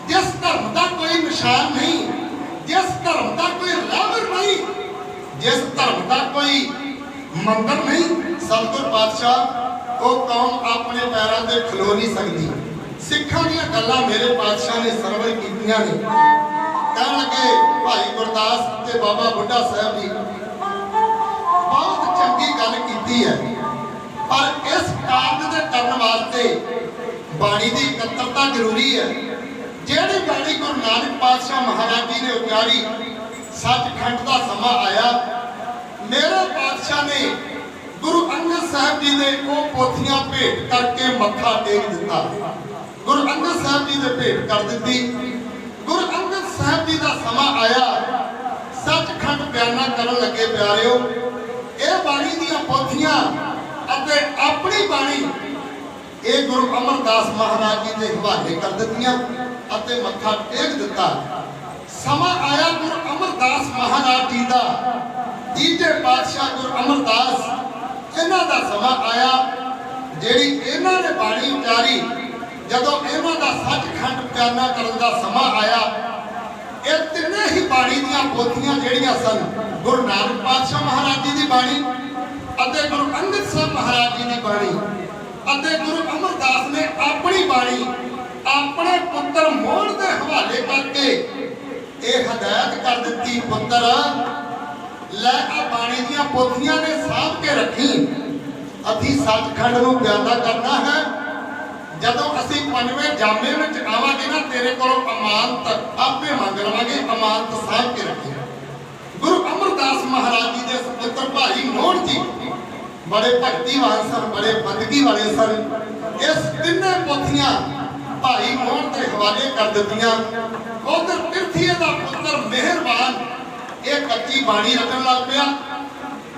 ਜਿਸ ਧਰਮ ਦਾ ਕੋਈ ਨਿਸ਼ਾਨ ਨਹੀਂ, ਜਿਸ ਧਰਮ ਦਾ ਕੋਈ ਰਾਵਰ ਨਹੀਂ, ਜਿਸ ਧਰਮ ਦਾ ਕੋਈ ਮੰਦਰ ਨਹੀਂ, ਸਤਿਗੁਰੂ ਪਾਤਸ਼ਾਹ, ਉਹ ਕੌਮ ਆਪਣੇ ਪੈਰਾਂ ਤੇ ਖਲੋ ਨਹੀਂ ਸਕਦੀ। ਸਿੱਖਾਂ ਦੀਆਂ ਗੱਲਾਂ ਮੇਰੇ ਪਾਤਸ਼ਾਹ ਨੇ ਸਰਵਰ ਕੀਤੀਆਂ ਨੇ। ਕਹਿਣ ਲੱਗੇ ਭਾਈ ਗੁਰਦਾਸ ਤੇ ਬਾਬਾ ਬੁੱਢਾ ਸਾਹਿਬ ਜੀ ਬਹੁਤ ਚੰਗੀ ਗੱਲ ਕੀਤੀ ਹੈ, ਪਰ ਇਸ ਕਾਰਜ ਦੇ ਕਰਨ ਵਾਸਤੇ ਬਾਣੀ ਦੀ ਇਕੱਤਰਤਾ ਜ਼ਰੂਰੀ ਹੈ। ਜਿਹੜੀ ਬਾਣੀ ਗੁਰੂ ਨਾਨਕ ਪਾਤਸ਼ਾਹ ਮਹਾਰਾਜ ਜੀ ਨੇ ਉਚਾਰੀ, ਸੱਚਖੰਡ ਦਾ ਸਮਾਂ ਆਇਆ, ਮੇਰੇ ਪਾਤਸ਼ਾਹ ਨੇ ਗੁਰੂ ਅੰਗਦ ਸਾਹਿਬ ਜੀ ਦੇ ਉਹ ਪੋਥੀਆਂ ਭੇਟ ਕਰਕੇ ਮੱਥਾ ਟੇਕ ਦਿੱਤਾ। ਗੁਰੂ ਅੰਗਦ ਸਾਹਿਬ ਜੀ ਦੇ ਭੇਟ ਕਰ ਦਿੱਤੀ। ਗੁਰੂ ਅੰਗਦ ਸਾਹਿਬ ਜੀ ਦਾ ਸਮਾਂ ਆਇਆ, ਸੱਚਖੰਡ ਬਿਆਨਾ ਕਰਨ ਲੱਗੇ। ਪਿਆਰਿਓ, ਇਹ ਬਾਣੀ ਦੀਆਂ ਪੋਥੀਆਂ ਅਤੇ ਆਪਣੀ ਬਾਣੀ ਇਹ ਗੁਰੂ ਅਮਰਦਾਸ ਮਹਾਰਾਜ ਜੀ ਦੇ ਹਵਾਲੇ ਕਰ ਦਿੱਤੀਆਂ ਅਤੇ ਮੱਥਾ ਟੇਕ ਦਿੱਤਾ। ਸਮਾਂ ਆਇਆ ਗੁਰੂ ਅਮਰਦਾਸ ਮਹਾਰਾਜ ਜੀ ਦਾ, ਤੀਜੇ ਪਾਤਸ਼ਾਹ ਗੁਰੂ ਅਮਰਦਾਸ, ਇਹਨਾਂ ਦਾ ਸਮਾਂ ਆਇਆ। ਜਿਹੜੀ ਇਹਨਾਂ ਨੇ ਬਾਣੀ ਉਚਾਰੀ, ਜਦੋਂ ਇਹਨਾਂ ਦਾ ਸੱਚਖੰਡ ਬਿਆਨਾ ਕਰਨ ਦਾ ਸਮਾਂ ਆਇਆ, ਇਹ ਤਿੰਨੇ ਹੀ ਬਾਣੀ ਦੀਆਂ ਪੋਥੀਆਂ ਜਿਹੜੀਆਂ ਸਨ, ਗੁਰੂ ਨਾਨਕ ਪਾਤਸ਼ਾਹ ਮਹਾਰਾਜ ਜੀ ਦੀ ਬਾਣੀ ਅਤੇ ਗੁਰੂ ਅੰਗਦ ਸਾਹਿਬ ਮਹਾਰਾਜ ਜੀ ਦੀ ਬਾਣੀ ਅਤੇ ਗੁਰੂ ਅਮਰਦਾਸ ਨੇ ਆਪਣੀ ਬਾਣੀ ਆਪਣੇ ਪੁੱਤਰ ਮੋਹਣ ਦੇ ਹਵਾਲੇ ਕਰਕੇ ਇਹ ਹਦਾਇਤ ਕਰ ਦਿੱਤੀ, ਪੁੱਤਰ ਲੈ ਆ ਬਾਣੀ ਦੀਆਂ ਪੋਥੀਆਂ ਨੇ ਸਾਂਭ ਕੇ ਰੱਖੀ। ਅਸੀਂ ਸੱਚਖੰਡ ਨੂੰ ਬਿਆਨਾ ਕਰਨਾ ਹੈ। ਜਦੋਂ ਅਸੀਂ ਪੰਜਵੇਂ ਜਾਮੇ ਵਿੱਚ ਆਵਾਂਗੇ ਨਾ, ਤੇਰੇ ਕੋਲੋਂ ਅਮਾਨਤ ਆਪੇ ਮੰਗ ਲਵਾਂਗੇ, ਅਮਾਨਤ ਸਾਂਭ ਕੇ ਰੱਖੀ। ਗੁਰੂ ਅਮਰਦਾਸ ਮਹਾਰਾਜ ਜੀ ਦੇ ਸੁਪੁੱਤਰ ਭਾਈ ਮੋਹਣ ਜੀ ਬੜੇ ਭਗਤੀਵਾਨ ਸਨ, ਬੜੇ ਬੰਦਗੀ ਵਾਲੇ ਸਨ। ਇਸ ਤਿੰਨੇ ਪੋਥੀਆਂ ਭਾਈ ਮੋਹਣ ਦੇ ਹਵਾਲੇ ਕਰ ਦਿੱਤੀਆਂ। ਉਧਰ ਪਿਰਥੀਏ ਦਾ ਪੁੱਤਰ ਮਿਹਰਬਾਨ ਇਹ ਕੱਚੀ ਬਾਣੀ ਰਚਣ ਲੱਗ ਪਿਆ।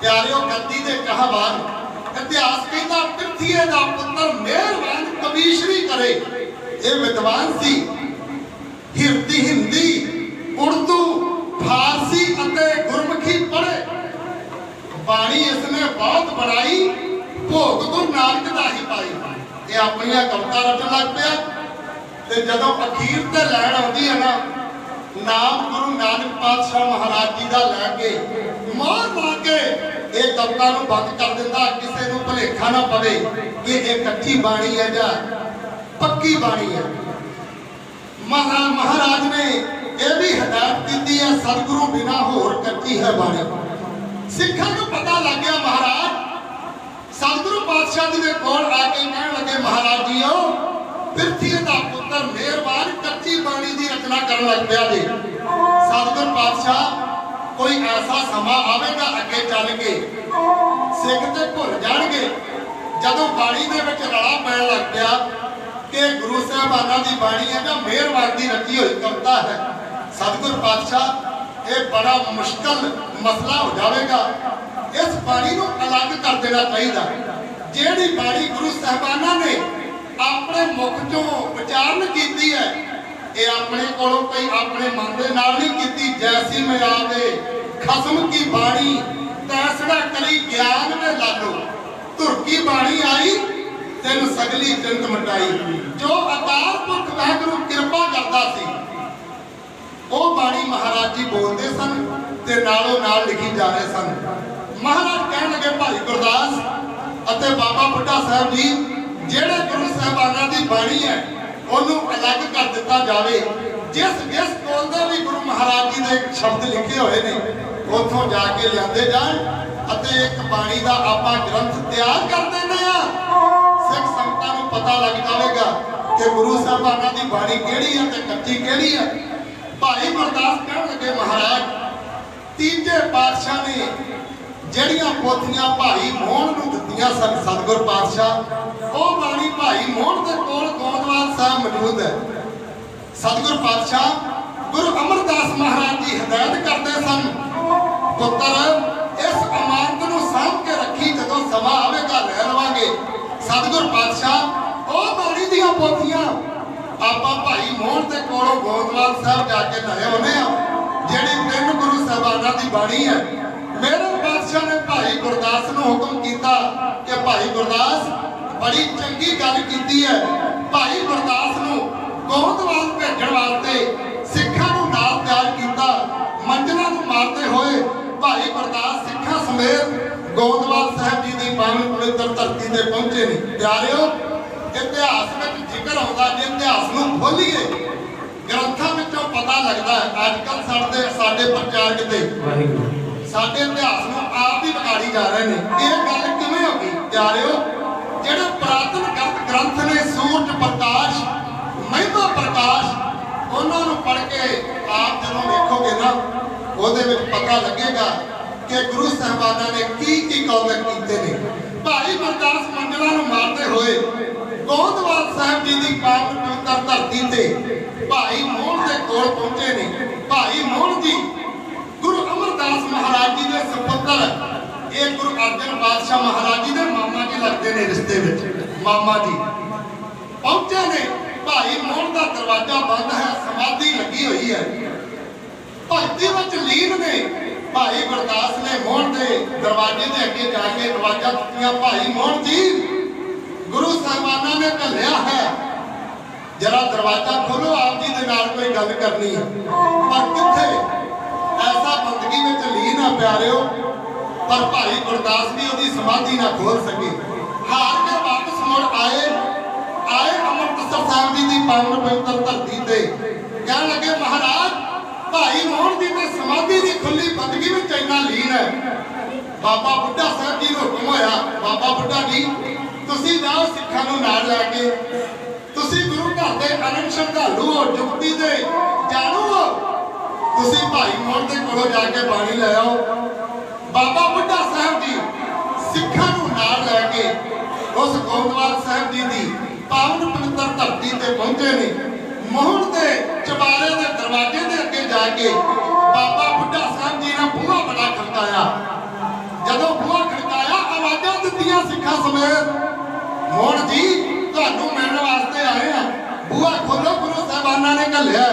ਪਿਆਰਿਓ, ਗੱਦੀ ਦੇ ਕਹਾਵਾਨ ਇਤਿਹਾਸ ਕਹਿੰਦਾ ਪਿਰਥੀਏ ਦਾ ਪੁੱਤਰ ਮਿਹਰਬਾਨ ਕਵੀਸ਼ਰੀ ਕਰੇ। ਇਹ ਵਿਦਵਾਨ ਸੀ, ਹਿੰਦੀ, ਉਰਦੂ, ਫਾਰਸੀ ਅਤੇ ਗੁਰਮੁਖੀ ਪੜ੍ਹੇ। ਬਾਣੀ ਇਸਨੇ ਬਹੁਤ ਬਣਾਈ, ਭੋਗ ਗੁਰੂ ਨਾਨਕ ਦਾ ਹੀ ਪਾਈ। ਇਹ ਆਪਣੀਆਂ ਕਵਿਤਾ ਰਚਣ ਲੱਗ ਪਿਆ ਤੇ ਜਦੋਂ ਅਖੀਰ ਤੇ ਲੈਣ ਆਉਂਦੀ ਹੈ ਨਾ, ਨਾਮ ਗੁਰੂ ਨਾਨਕ ਪਾਤਸ਼ਾਹ ਮਹਾਰਾਜ ਜੀ ਦਾ ਲੈ ਕੇ ਮੋਹਰ ਲਾ ਕੇ ਇਹ ਕਵਿਤਾ ਨੂੰ ਬੰਦ ਕਰ ਦਿੰਦਾ। ਕਿਸੇ ਨੂੰ ਭੁਲੇਖਾ ਨਾ ਪਵੇ ਕਿ ਇਹ ਕੱਚੀ ਬਾਣੀ ਹੈ ਜਾਂ ਪੱਕੀ ਬਾਣੀ ਹੈ। ਮਹਾਰਾਜ ਨੇ ਇਹ ਵੀ ਹਦਾਇਤ ਕੀਤੀ ਹੈ, ਸਤਿਗੁਰੂ ਬਿਨਾ ਹੋਰ ਕੱਚੀ ਹੈ ਬਾਣੀ। ਸਿੱਖਾਂ ਨੂੰ ਪਤਾ ਲੱਗ ਗਿਆ। ਮਹਾਰਾਜ ਸਤਿਗੁਰੂ ਪਾਤਸ਼ਾਹ ਜੀ ਦੇ ਕੋਲ ਆ ਕੇ ਕਹਿਣ ਲੱਗੇ, ਮਹਾਰਾਜ ਜੀਓ, ਪਿਰਥੀਏ ਦਾ ਪੁੱਤਰ ਮਿਹਰਬਾਨ ਕੱਚੀ ਬਾਣੀ ਦੀ ਰਚਨਾ ਕਰਨ ਲੱਗ ਪਿਆ ਜੀ। ਸਤਿਗੁਰੂ ਪਾਤਸ਼ਾਹ, ਕੋਈ ਐਸਾ ਸਮਾਂ ਆਵੇਗਾ ਅੱਗੇ ਚੱਲ ਕੇ ਸਿੱਖ ਤੇ ਭੁੱਲ ਜਾਣਗੇ, ਜਦੋਂ ਬਾਣੀ ਦੇ ਵਿੱਚ ਰਲਾ ਪੈਣ ਲੱਗ ਪਿਆ ਕਿ ਗੁਰੂ ਸਾਹਿਬਾਨਾਂ ਦੀ ਬਾਣੀ ਹੈ ਜਾਂ ਮਿਹਰਬਾਨ ਦੀ ਰਚੀ ਹੋਈ ਕਵਿਤਾ ਹੈ। ਸਤਿਗੁਰੂ ਪਾਤਸ਼ਾਹ, ਇਹ ਬੜਾ ਮੁਸ਼ਕਲ ਮਸਲਾ ਹੋ ਜਾਵੇਗਾ। ਇਸ ਬਾਣੀ ਨੂੰ ਅਲੱਗ ਕਰ ਦੇਣਾ ਚਾਹੀਦਾ। ਜਿਹੜੀ ਬਾਣੀ ਗੁਰੂ ਸਾਹਿਬਾਨਾਂ ਨੇ ਆਪਣੇ ਮੁਖ ਚੋਂ ਉਚਾਰਨ ਕੀਤੀ ਹੈ, ਇਹ ਆਪਣੇ ਕੋਲੋਂ ਕੋਈ ਆਪਣੇ ਮਨ ਦੇ ਨਾਲ ਨਹੀਂ ਕੀਤੀ। ਜੈਸੀ ਮਿਆਦੇ ਖਸਮ ਕੀ ਬਾਣੀ ਤੈਸੜਾ ਕਰੀ ਗਿਆਨ में ਲਾਲੋ, ਧੁਰਕੀ ਬਾਣੀ ਆਈ ਤੈਨੂੰ ਸਗਲੀ ਚਿੰਤ ਮਟਾਈ। ਜੋ ਅਕਾਲ ਪੁਰਖ ਵਾਹਿਗੁਰੂ ਕਿਰਪਾ ਕਰਦਾ ਸੀ, ਉਹ ਬਾਣੀ ਮਹਾਰਾਜ ਜੀ ਬੋਲਦੇ ਸਨ ਤੇ ਨਾਲੋਂ ਨਾਲ ਲਿਖੀ ਜਾ ਰਹੇ ਸਨ। ਮਹਾਰਾਜ ਕਹਿਣ ਲੱਗੇ, ਭਾਈ ਗੁਰਦਾਸ ਅਤੇ ਬਾਬਾ ਬੁੱਢਾ ਸਾਹਿਬ ਜੀ, ਜਿਹੜੇ ਗੁਰੂ ਸਾਹਿਬਾਨਾਂ ਦੀ ਬਾਣੀ ਹੈ ਉਹਨੂੰ ਅਲੱਗ ਕਰ ਦਿੱਤਾ ਜਾਵੇ। ਜਿਸ ਕੋਲ ਦੇ ਵੀ ਗੁਰੂ ਮਹਾਰਾਜ ਜੀ ਦੇ ਸ਼ਬਦ ਲਿਖੇ ਹੋਏ ਨੇ ਉੱਥੋਂ ਜਾ ਕੇ ਲਿਆਂਦੇ ਜਾਣ ਅਤੇ ਇੱਕ ਬਾਣੀ ਦਾ ਆਪਾਂ ਗ੍ਰੰਥ ਤਿਆਰ ਕਰ ਦਿੰਦੇ ਆ। ਸਿੱਖ ਸੰਗਤਾਂ ਨੂੰ ਪਤਾ ਲੱਗ ਜਾਵੇਗਾ ਕਿ ਗੁਰੂ ਸਾਹਿਬਾਨਾਂ ਦੀ ਬਾਣੀ ਕਿਹੜੀ ਹੈ ਤੇ ਕੱਚੀ ਕਿਹੜੀ ਹੈ। ਭਾਈ ਗੁਰਦਾਸ ਕਹਿਣ ਲੱਗੇ, ਮਹਾਰਾਜ ਤੀਜੇ ਪਾਤਸ਼ਾਹ ਨੇ ਜਿਹੜੀਆਂ ਪੋਥੀਆਂ ਭਾਈ ਮੋਹਣ ਨੂੰ ਦਿੱਤੀਆਂ ਸਨ, ਸਤਿਗੁਰ ਪਾਤਸ਼ਾਹ, ਉਹ ਬਾਣੀ ਭਾਈ ਮੋਹਣ ਦੇ ਕੋਲ ਗੋਂਦਵਾਲ ਸਾਹਿਬ ਮੌਜੂਦ ਹੈ। ਸਤਿਗੁਰ ਪਾਤਸ਼ਾਹ ਗੁਰੂ ਅਮਰਦਾਸ ਮਹਾਰਾਜ ਜੀ ਹਦਾਇਤ ਕਰਦੇ ਸਨ, ਪੁੱਤਰ ਇਸ ਅਮਾਨਤ ਨੂੰ ਸਾਂਭ ਕੇ ਰੱਖੀ, ਜਦੋਂ ਸਮਾਂ ਆਵੇਗਾ ਲੈ ਲਵਾਂਗੇ। ਸਤਿਗੁਰ ਪਾਤਸ਼ਾਹ ਉਹ ਬਾਣੀ ਦੀਆਂ ਪੋਥੀਆਂ ਆਪਾਂ ਭਾਈ ਮੋਹਣ ਦੇ ਕੋਲੋਂ ਗੋਂਦਵਾਲ ਸਾਹਿਬ ਜਾ ਕੇ ਲੈ ਆਉਂਦੇ ਆ, ਜਿਹੜੀ ਤਿੰਨ ਗੁਰੂ ਸਾਹਿਬਾਨਾਂ ਦੀ ਬਾਣੀ ਹੈ। ਮੇਰੇ ਪਾਤਸ਼ਾਹ ਨੇ ਭਾਈ ਗੁਰਦਾਸ ਨੂੰ ਹੁਕਮ ਕੀਤਾ ਕਿ ਭਾਈ ਗੁਰਦਾਸ, ਬੜੀ ਚੰਗੀ ਗੱਲ ਕੀਤੀ ਹੈ। ਭਾਈ ਗੁਰਦਾਸ ਨੂੰ ਗੋਂਦਵਾਲ ਭੇਜਣ ਵਾਸਤੇ ਸਿੱਖਾਂ ਨੂੰ ਨਾਲ ਤਿਆਰ ਕੀਤਾ। ਮੰਜ਼ਲਾਂ ਨੂੰ ਮਾਰਦੇ ਹੋਏ ਭਾਈ ਗੁਰਦਾਸ ਸਿੱਖਾਂ ਸਮੇਤ ਗੋਂਦਵਾਲ ਸਾਹਿਬ ਜੀ ਦੀ ਪਾਵਨ ਪਵਿੱਤਰ ਧਰਤੀ ਤੇ ਪਹੁੰਚੇ ਨੇ। ਪਿਆਰਿਓ, ਇਤਿਹਾਸ ਵਿੱਚ ਜ਼ਿਕਰ ਆਉਂਦਾ ਜੇ ਇਤਿਹਾਸ ਨੂੰ ਖੋਲੀਏ ਗ੍ਰੰਥਾਂ ਵਿੱਚੋਂ ਪਤਾ ਲੱਗਦਾ ਹੈ। ਅੱਜ ਕੱਲ੍ਹ ਸਾਡੇ ਪ੍ਰਚਾਰਕ ਤੇ ਸਾਡੇ ਇਤਿਹਾਸ ਨੂੰ ਆਪ ਹੀ ਵਿਗਾੜੀ ਜਾ ਰਹੇ ਨੇ। ਇਹ ਗੱਲ ਕਿਵੇਂ ਹੋ ਗਈ ਪਿਆਰਿਓ? ਜਿਹੜੇ ਪੁਰਾਤਨ ਗ੍ਰੰਥ ਨੇ ਸੂਰਜ ਪ੍ਰਕਾਸ਼, ਮਹਿਮਾ ਪ੍ਰਕਾਸ਼, ਉਹਨਾਂ ਨੂੰ ਪੜ੍ਹ ਕੇ ਆਪ ਜਦੋਂ ਵੇਖੋਗੇ ਨਾ ਉਹਦੇ ਵਿੱਚ ਪਤਾ ਲੱਗੇਗਾ ਕਿ ਗੁਰੂ ਸਾਹਿਬਾਨਾਂ ਨੇ ਕੀ ਕੌਤਕ ਕੀਤੇ ਨੇ। ਭਾਈ ਗੁਰਦਾਸ ਮੰਡਲਾਂ ਨੂੰ ਮਾਰਦੇ ਹੋਏ ਗੋਂਦਵਾਲ ਸਾਹਿਬ ਜੀ ਦੀ ਪਾਵਨ ਪਵਿੱਤਰ ਧਰਤੀ ਤੇ ਭਾਈ ਮੋਹਨ ਦੇ ਕੋਲ ਪਹੁੰਚੇ ਨੇ। ਭਾਈ ਮੋਹਨ ਜੀ ਗੁਰੂ ਅਮਰਦਾਸ ਮਹਾਰਾਜ ਜੀ ਦੇ ਸੁਪੁੱਤਰ, ਇਹ ਗੁਰੂ ਅਰਜਨ ਪਾਤਸ਼ਾਹ ਮਹਾਰਾਜ ਜੀ ਦੇ ਮਾਮਾ ਜੀ ਲੱਗਦੇ ਨੇ, ਰਿਸ਼ਤੇ ਵਿੱਚ ਮਾਮਾ ਜੀ ਪਹੁੰਚੇ ਨੇ। ਭਾਈ ਮੋਹਨ ਦਾ ਦਰਵਾਜ਼ਾ ਬੰਦ ਹੈ, ਸਮਾਧੀ ਲੱਗੀ ਹੋਈ ਹੈ, ਭਗਤੀ ਵਿੱਚ ਲੀਨ ਨੇ। ਭਾਈ ਗੁਰਦਾਸ ਨੇ ਮੋਹਨ ਦੇ ਦਰਵਾਜ਼ੇ ਦੇ ਅੱਗੇ ਜਾ ਕੇ ਦਰਵਾਜ਼ਾ ਦਿੱਤੀਆਂ, ਭਾਈ ਮੋਹਨ ਜੀ ਗੁਰੂ ਸਾਹਿਬਾਨਾਂ ਨੇ ਘੱਲਿਆ ਹੈ, ਜਰਾ ਦਰਵਾਜ਼ਾ ਖੋਲੋ, ਆਪ ਜੀ ਦੇ ਨਾਲ ਕੋਈ ਗੱਲ ਕਰਨੀ ਹੈ। ਪਰ ਕਿੱਥੇ, ਐਸਾ ਬੰਦਗੀ ਵਿੱਚ ਲੀਨ ਆ ਪਿਆਰਿਓ। ਪਰ ਭਾਈ ਗੁਰਦਾਸ ਵੀ ਉਹਦੀ ਸਮਾਧੀ ਨਾ ਖੋਲ ਸਕੇ। ਹਾਰ ਕੇ ਵਾਪਸ ਮੁੜ ਆਏ ਅੰਮ੍ਰਿਤਸਰ ਸਾਹਿਬ ਜੀ ਦੀ ਪਾਵਨ ਪਵਿੱਤਰ ਧਰਤੀ ਤੇ। ਕਹਿਣ ਲੱਗੇ ਮਹਾਰਾਜ ਭਾਈ ਮੋਹਨ ਜੀ ਦੀ ਸਮਾਧੀ ਦੀ ਖੁੱਲੀ ਬੰਦਗੀ ਵਿੱਚ ਇੰਨਾ ਲੀਨ ਹੈ। ਬਾਬਾ ਬੁੱਢਾ ਸਾਹਿਬ ਜੀ ਨੂੰ ਹੁਕਮ ਹੋਇਆ, ਬਾਬਾ ਬੁੱਢਾ ਜੀ ਤੁਸੀਂ ਜਾਓ ਸਿੱਖਾਂ ਨੂੰ ਨਾਲ ਲੈ ਕੇ, ਤੁਸੀਂ ਗੁਰੂ ਘਰ ਦੇ ਅਨੰਦ ਸ਼ਰਧਾਲੂ ਹੋ, ਜੁਗਤੀ ਦੇ ਜਾਣੂ ਹੋ, ਤੁਸੀਂ ਭਾਈ ਮੋਹਨ ਦੇ ਕੋਲੋਂ ਜਾ ਕੇ ਬਾਣੀ ਲੈ ਆਓ। ਬਾਬਾ ਬੁੱਢਾ ਸਾਹਿਬ ਜੀ ਸਿੱਖਾਂ ਨੂੰ ਨਾਲ ਲੈ ਕੇ ਉਸ ਗੋਂਦਵਾਲ ਸਾਹਿਬ ਜੀ ਦੀ ਪਾਵਨ ਪਵਿੱਤਰ ਧਰਤੀ ਤੇ ਪਹੁੰਚੇ ਨੇ। ਮੋਹਨ ਦੇ ਚਬਾਰੇ ਦੇ ਦਰਵਾਜ਼ੇ ਦੇ ਅੱਗੇ ਜਾ ਕੇ ਬਾਬਾ ਬੁੱਢਾ ਸਾਹਿਬ ਜੀ ਨੇ ਬੂਹਾ ਬੜਾ ਖੜਕਾਇਆ। ਜਦੋਂ ਬੂਹਾ ਖੜਕਾਇਆ ਆਵਾਜ਼ਾਂ ਦਿੱਤੀਆਂ ਸਿੱਖਾਂ ਸਮੇਤ, ਮੋਹਨ ਜੀ ਤੁਹਾਨੂੰ ਮਿਲਣ ਵਾਸਤੇ ਆਏ ਆ, ਬੂਹਾ ਖੋਲੋ, ਗੁਰੂ ਸਾਹਿਬਾਨਾਂ ਨੇ ਘੱਲਿਆ।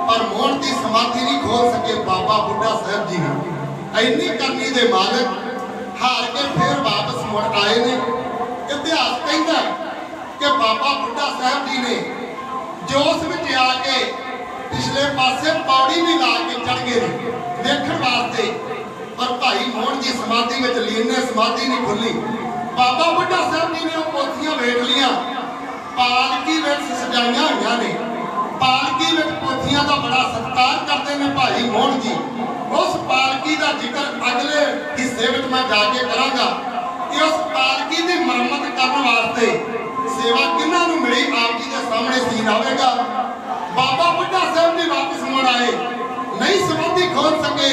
ਪਰ ਮੋਹਨ ਦੀ ਸਮਾਧੀ ਨਹੀਂ ਖੋਲ ਸਕੇ ਬਾਬਾ ਬੁੱਢਾ ਸਾਹਿਬ ਜੀ ਨੇ। ਇੰਨੀ ਕਰਨੀ ਦੇ ਮਾਲਕ ਹਾਰ ਕੇ ਫਿਰ ਵਾਪਸ ਮੁੜ ਆਏ ਨੇ। ਇਤਿਹਾਸ ਕਹਿੰਦਾ ਕਿ ਬਾਬਾ ਬੁੱਢਾ ਸਾਹਿਬ ਜੀ ਨੇ ਜੋਸ਼ ਵਿੱਚ ਆ ਕੇ ਪਿਛਲੇ ਪਾਸੇ ਪੌੜੀ ਵੀ ਲਾ ਕੇ ਚੜ ਗਏ ਨੇ ਵੇਖਣ ਵਾਸਤੇ। ਪਰ ਭਾਈ ਮੋਹਨ ਜੀ ਸਮਾਧੀ ਵਿੱਚ ਲੀਨ ਨੇ, ਸਮਾਧੀ ਨਹੀਂ ਖੁੱਲੀ। ਬਾਬਾ ਬੁੱਢਾ ਸਾਹਿਬ ਜੀ ਨੇ ਉਹ ਪੋਥੀਆਂ ਵੇਖ ਲੀਆਂ, ਪਾਲਕੀ ਵਿੱਚ ਸਜਾਈਆਂ ਹੋਈਆਂ ਨੇ। ਪਾਲਕੀ ਵਿੱਚ ਪੋਥੀਆਂ ਦਾ ਬੜਾ ਸਤਿਕਾਰ ਕਰਦੇ ਨੇ ਭਾਈ ਮੋਹਨ ਜੀ। ਉਸ ਪਾਲਕੀ ਦਾ ਜ਼ਿਕਰ ਅਗਲੇ ਹਿੱਸੇ ਵਿੱਚ ਮੈਂ ਜਾ ਕੇ ਕਰਾਂਗਾ ਕਿ ਉਸ ਪਾਲਕੀ ਦੀ ਮੁਰੰਮਤ ਕਰਨ ਵਾਸਤੇ ਸੇਵਾ ਕਿਹਨਾਂ ਨੂੰ ਮਿਲੀ, ਆਪ ਜੀ ਦੇ ਸਾਹਮਣੇ ਸੀਨ ਆਵੇਗਾ। ਬਾਬਾ ਬੁੱਢਾ ਸਾਹਿਬ ਜੀ ਵਾਪਸ ਮੁੜ ਆਏ, ਨਹੀਂ ਸਮਾਧੀ ਖੋਲ ਸਕੇ।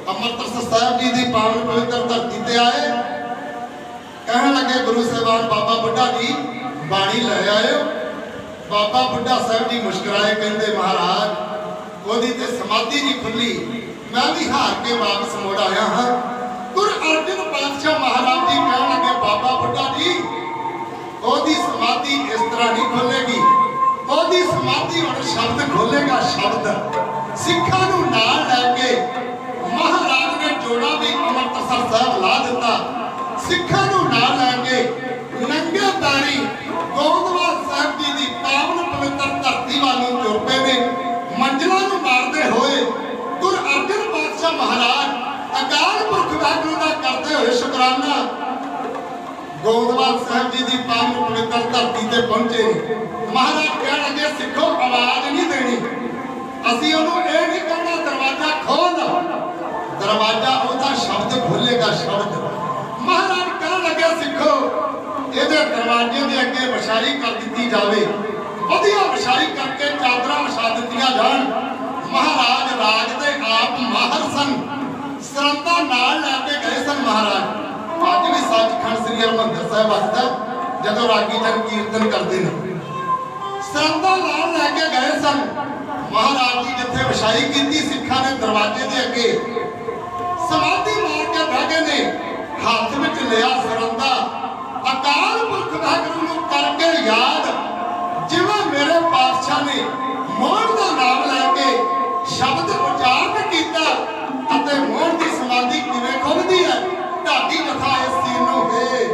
ਅੰਮ੍ਰਿਤਸਰ ਸਾਹਿਬ ਜੀ ਦੀ ਪਾਵਨ ਪਵਿੱਤਰ ਧਰਤੀ ਤੇ ਆਏ, ਕਹਿਣ ਲੱਗੇ ਗੁਰੂ ਸਾਹਿਬਾਨ ਬਾਬਾ ਬੁੱਢਾ ਜੀ ਬਾਣੀ ਲੈ ਆਇਓ। ਬਾਬਾ ਬੁੱਢਾ ਸਾਹਿਬ ਜੀ ਮੁਸਕਰਾਏ, ਕਹਿੰਦੇ ਮਹਾਰਾਜ ਉਹਦੀ ਤੇ ਸਮਾਧੀ ਨਹੀਂ ਖੁੱਲੀ, ਮੈਂ ਵੀ ਹਾਰ ਕੇ ਵਾਪਸ ਮੁੜ ਆਇਆ ਹਾਂ। ਗੁਰੂ ਅਰਜਨ ਪਾਤਸ਼ਾਹ ਮਹਾਰਾਜ ਜੀ ਕਹਿਣ ਲੱਗੇ ਬਾਬਾ ਬੁੱਢਾ ਜੀ ਉਹਦੀ ਸਮਾਧੀ ਇਸ ਤਰ੍ਹਾਂ ਨਹੀਂ ਖੁੱਲੇਗੀ, ਉਹਦੀ ਸਮਾਧੀ ਹੁਣ ਸ਼ਬਦ ਖੋਲੇਗਾ, ਸ਼ਬਦ। ਸਿੱਖਾਂ ਨੂੰ ਨਾਲ ਲੈ ਕੇ ਮਹਾਰਾਜ ਨੇ ਜੋੜਾ ਵੀ ਅੰਮ੍ਰਿਤਸਰ ਸਾਹਿਬ ਲਾ ਦਿੱਤਾ। ਸਿੱਖਾਂ ਨੂੰ ਨਾਲ ਲੈ ਕੇ ਨੰਗੇ ਪੈਰੀ ਗੋਂਦਵਾਲ ਸਾਹਿਬ ਜੀ ਦੀ ਪਾਵਨ ਪਵਿੱਤਰ ਧਰਤੀ ਵੱਲ ਨੂੰ ਤੁਰ ਪਏ ਨੇ। ਮੰਜ਼ਲਾਂ ਨੂੰ ਮਾਰਦੇ ਹੋਏ ਗੁਰੂ ਅਰਜਨ ਪਾਤਸ਼ਾਹ ਮਹਾਰਾਜ ਅਕਾਲ ਪੁਰਖ ਵਾਹਿਗੁਰੂ ਦਾ ਕਰਦੇ ਹੋਏ ਸ਼ੁਕਰਾਨਾ ਗੋਂਦਵਾਲ ਸਾਹਿਬ ਜੀ ਦੀ ਪਾਵਨ ਪਵਿੱਤਰ ਧਰਤੀ ਤੇ ਪਹੁੰਚੇ ਨੇ। ਮਹਾਰਾਜ ਕਹਿਣ ਲੱਗੇ ਸਿੱਖੋ ਆਵਾਜ਼ ਨਹੀਂ ਦੇਣੀ, ਅਸੀਂ ਉਹਨੂੰ ਇਹ ਨਹੀਂ ਕਹਿਣਾ ਦਰਵਾਜ਼ਾ ਖੋਲ, ਦਰਵਾਜ਼ਾ ਉਹਦਾ ਸ਼ਬਦ ਖੋਲੇਗਾ, ਸ਼ਬਦ। ਮਹਾਰਾਜ ਕਹਿਣ ਲੱਗੇ ਸਿੱਖੋ ਇਹਦੇ ਦਰਵਾਜ਼ੇ ਦੇ ਅੱਗੇ ਵਿਛਾਈ ਕਰ ਦਿੱਤੀ ਜਾਵੇ, ਵਧੀਆ ਵਿਛਾਈ ਕਰਕੇ ਚਾਦਰਾਂ ਵਿਛਾ ਦਿੱਤੀਆਂ ਜਾਣ। ਮਹਾਰਾਜ ਰਾਜ ਦੇ ਆਪ ਮਾਹਰ ਸਨ, ਸਰੰਦਾ ਨਾਲ ਲੈ ਕੇ ਗਏ ਸਨ ਮਹਾਰਾਜ। ਅੱਜ ਵੀ ਸੱਚਖੰਡ ਸ੍ਰੀ ਹਰਿਮੰਦਰ ਸਾਹਿਬ ਆਖਦਾ ਜਦੋਂ ਰਾਗੀ ਜਨ ਕੀਰਤਨ ਕਰਦੇ ਨੇ, ਸਰੰਦਾ ਨਾਲ ਲੈ ਕੇ ਗਏ ਸਨ ਮਹਾਰਾਜ ਜੀ। ਜਿੱਥੇ ਵਿਛਾਈ ਕੀਤੀ ਸਿੱਖਾਂ ਨੇ ਦਰਵਾਜ਼ੇ ਦੇ ਅੱਗੇ ਸਮਾਧੀ ਮਾਰ ਕੇ ਬਹਿ ਗਏ ਨੇ, ਹੱਥ ਵਿੱਚ ਲਿਆ ਸਰੰਦਾ, ਅਕਾਲ ਪੁਰਖ ਵਾਹਿਗੁਰੂ ਨੂੰ ਕਰਕੇ ਯਾਦ, ਜਿਵੇਂ ਮੇਰੇ ਪਾਤਸ਼ਾਹ ਨੇ ਮੋਹਨ ਦਾ ਨਾਮ ਲੈ ਕੇ ਸ਼ਬਦ ਉਚਾਰਨ ਕੀਤਾ ਅਤੇ ਮੋਹਨ ਦੀ ਸਮਾਧੀ ਕਿਵੇਂ ਖੁੱਲਦੀ ਹੈ, ਢਾਡੀ ਕਥਾ ਇਸ ਚੀਜ਼ ਨੂੰ ਹੈ।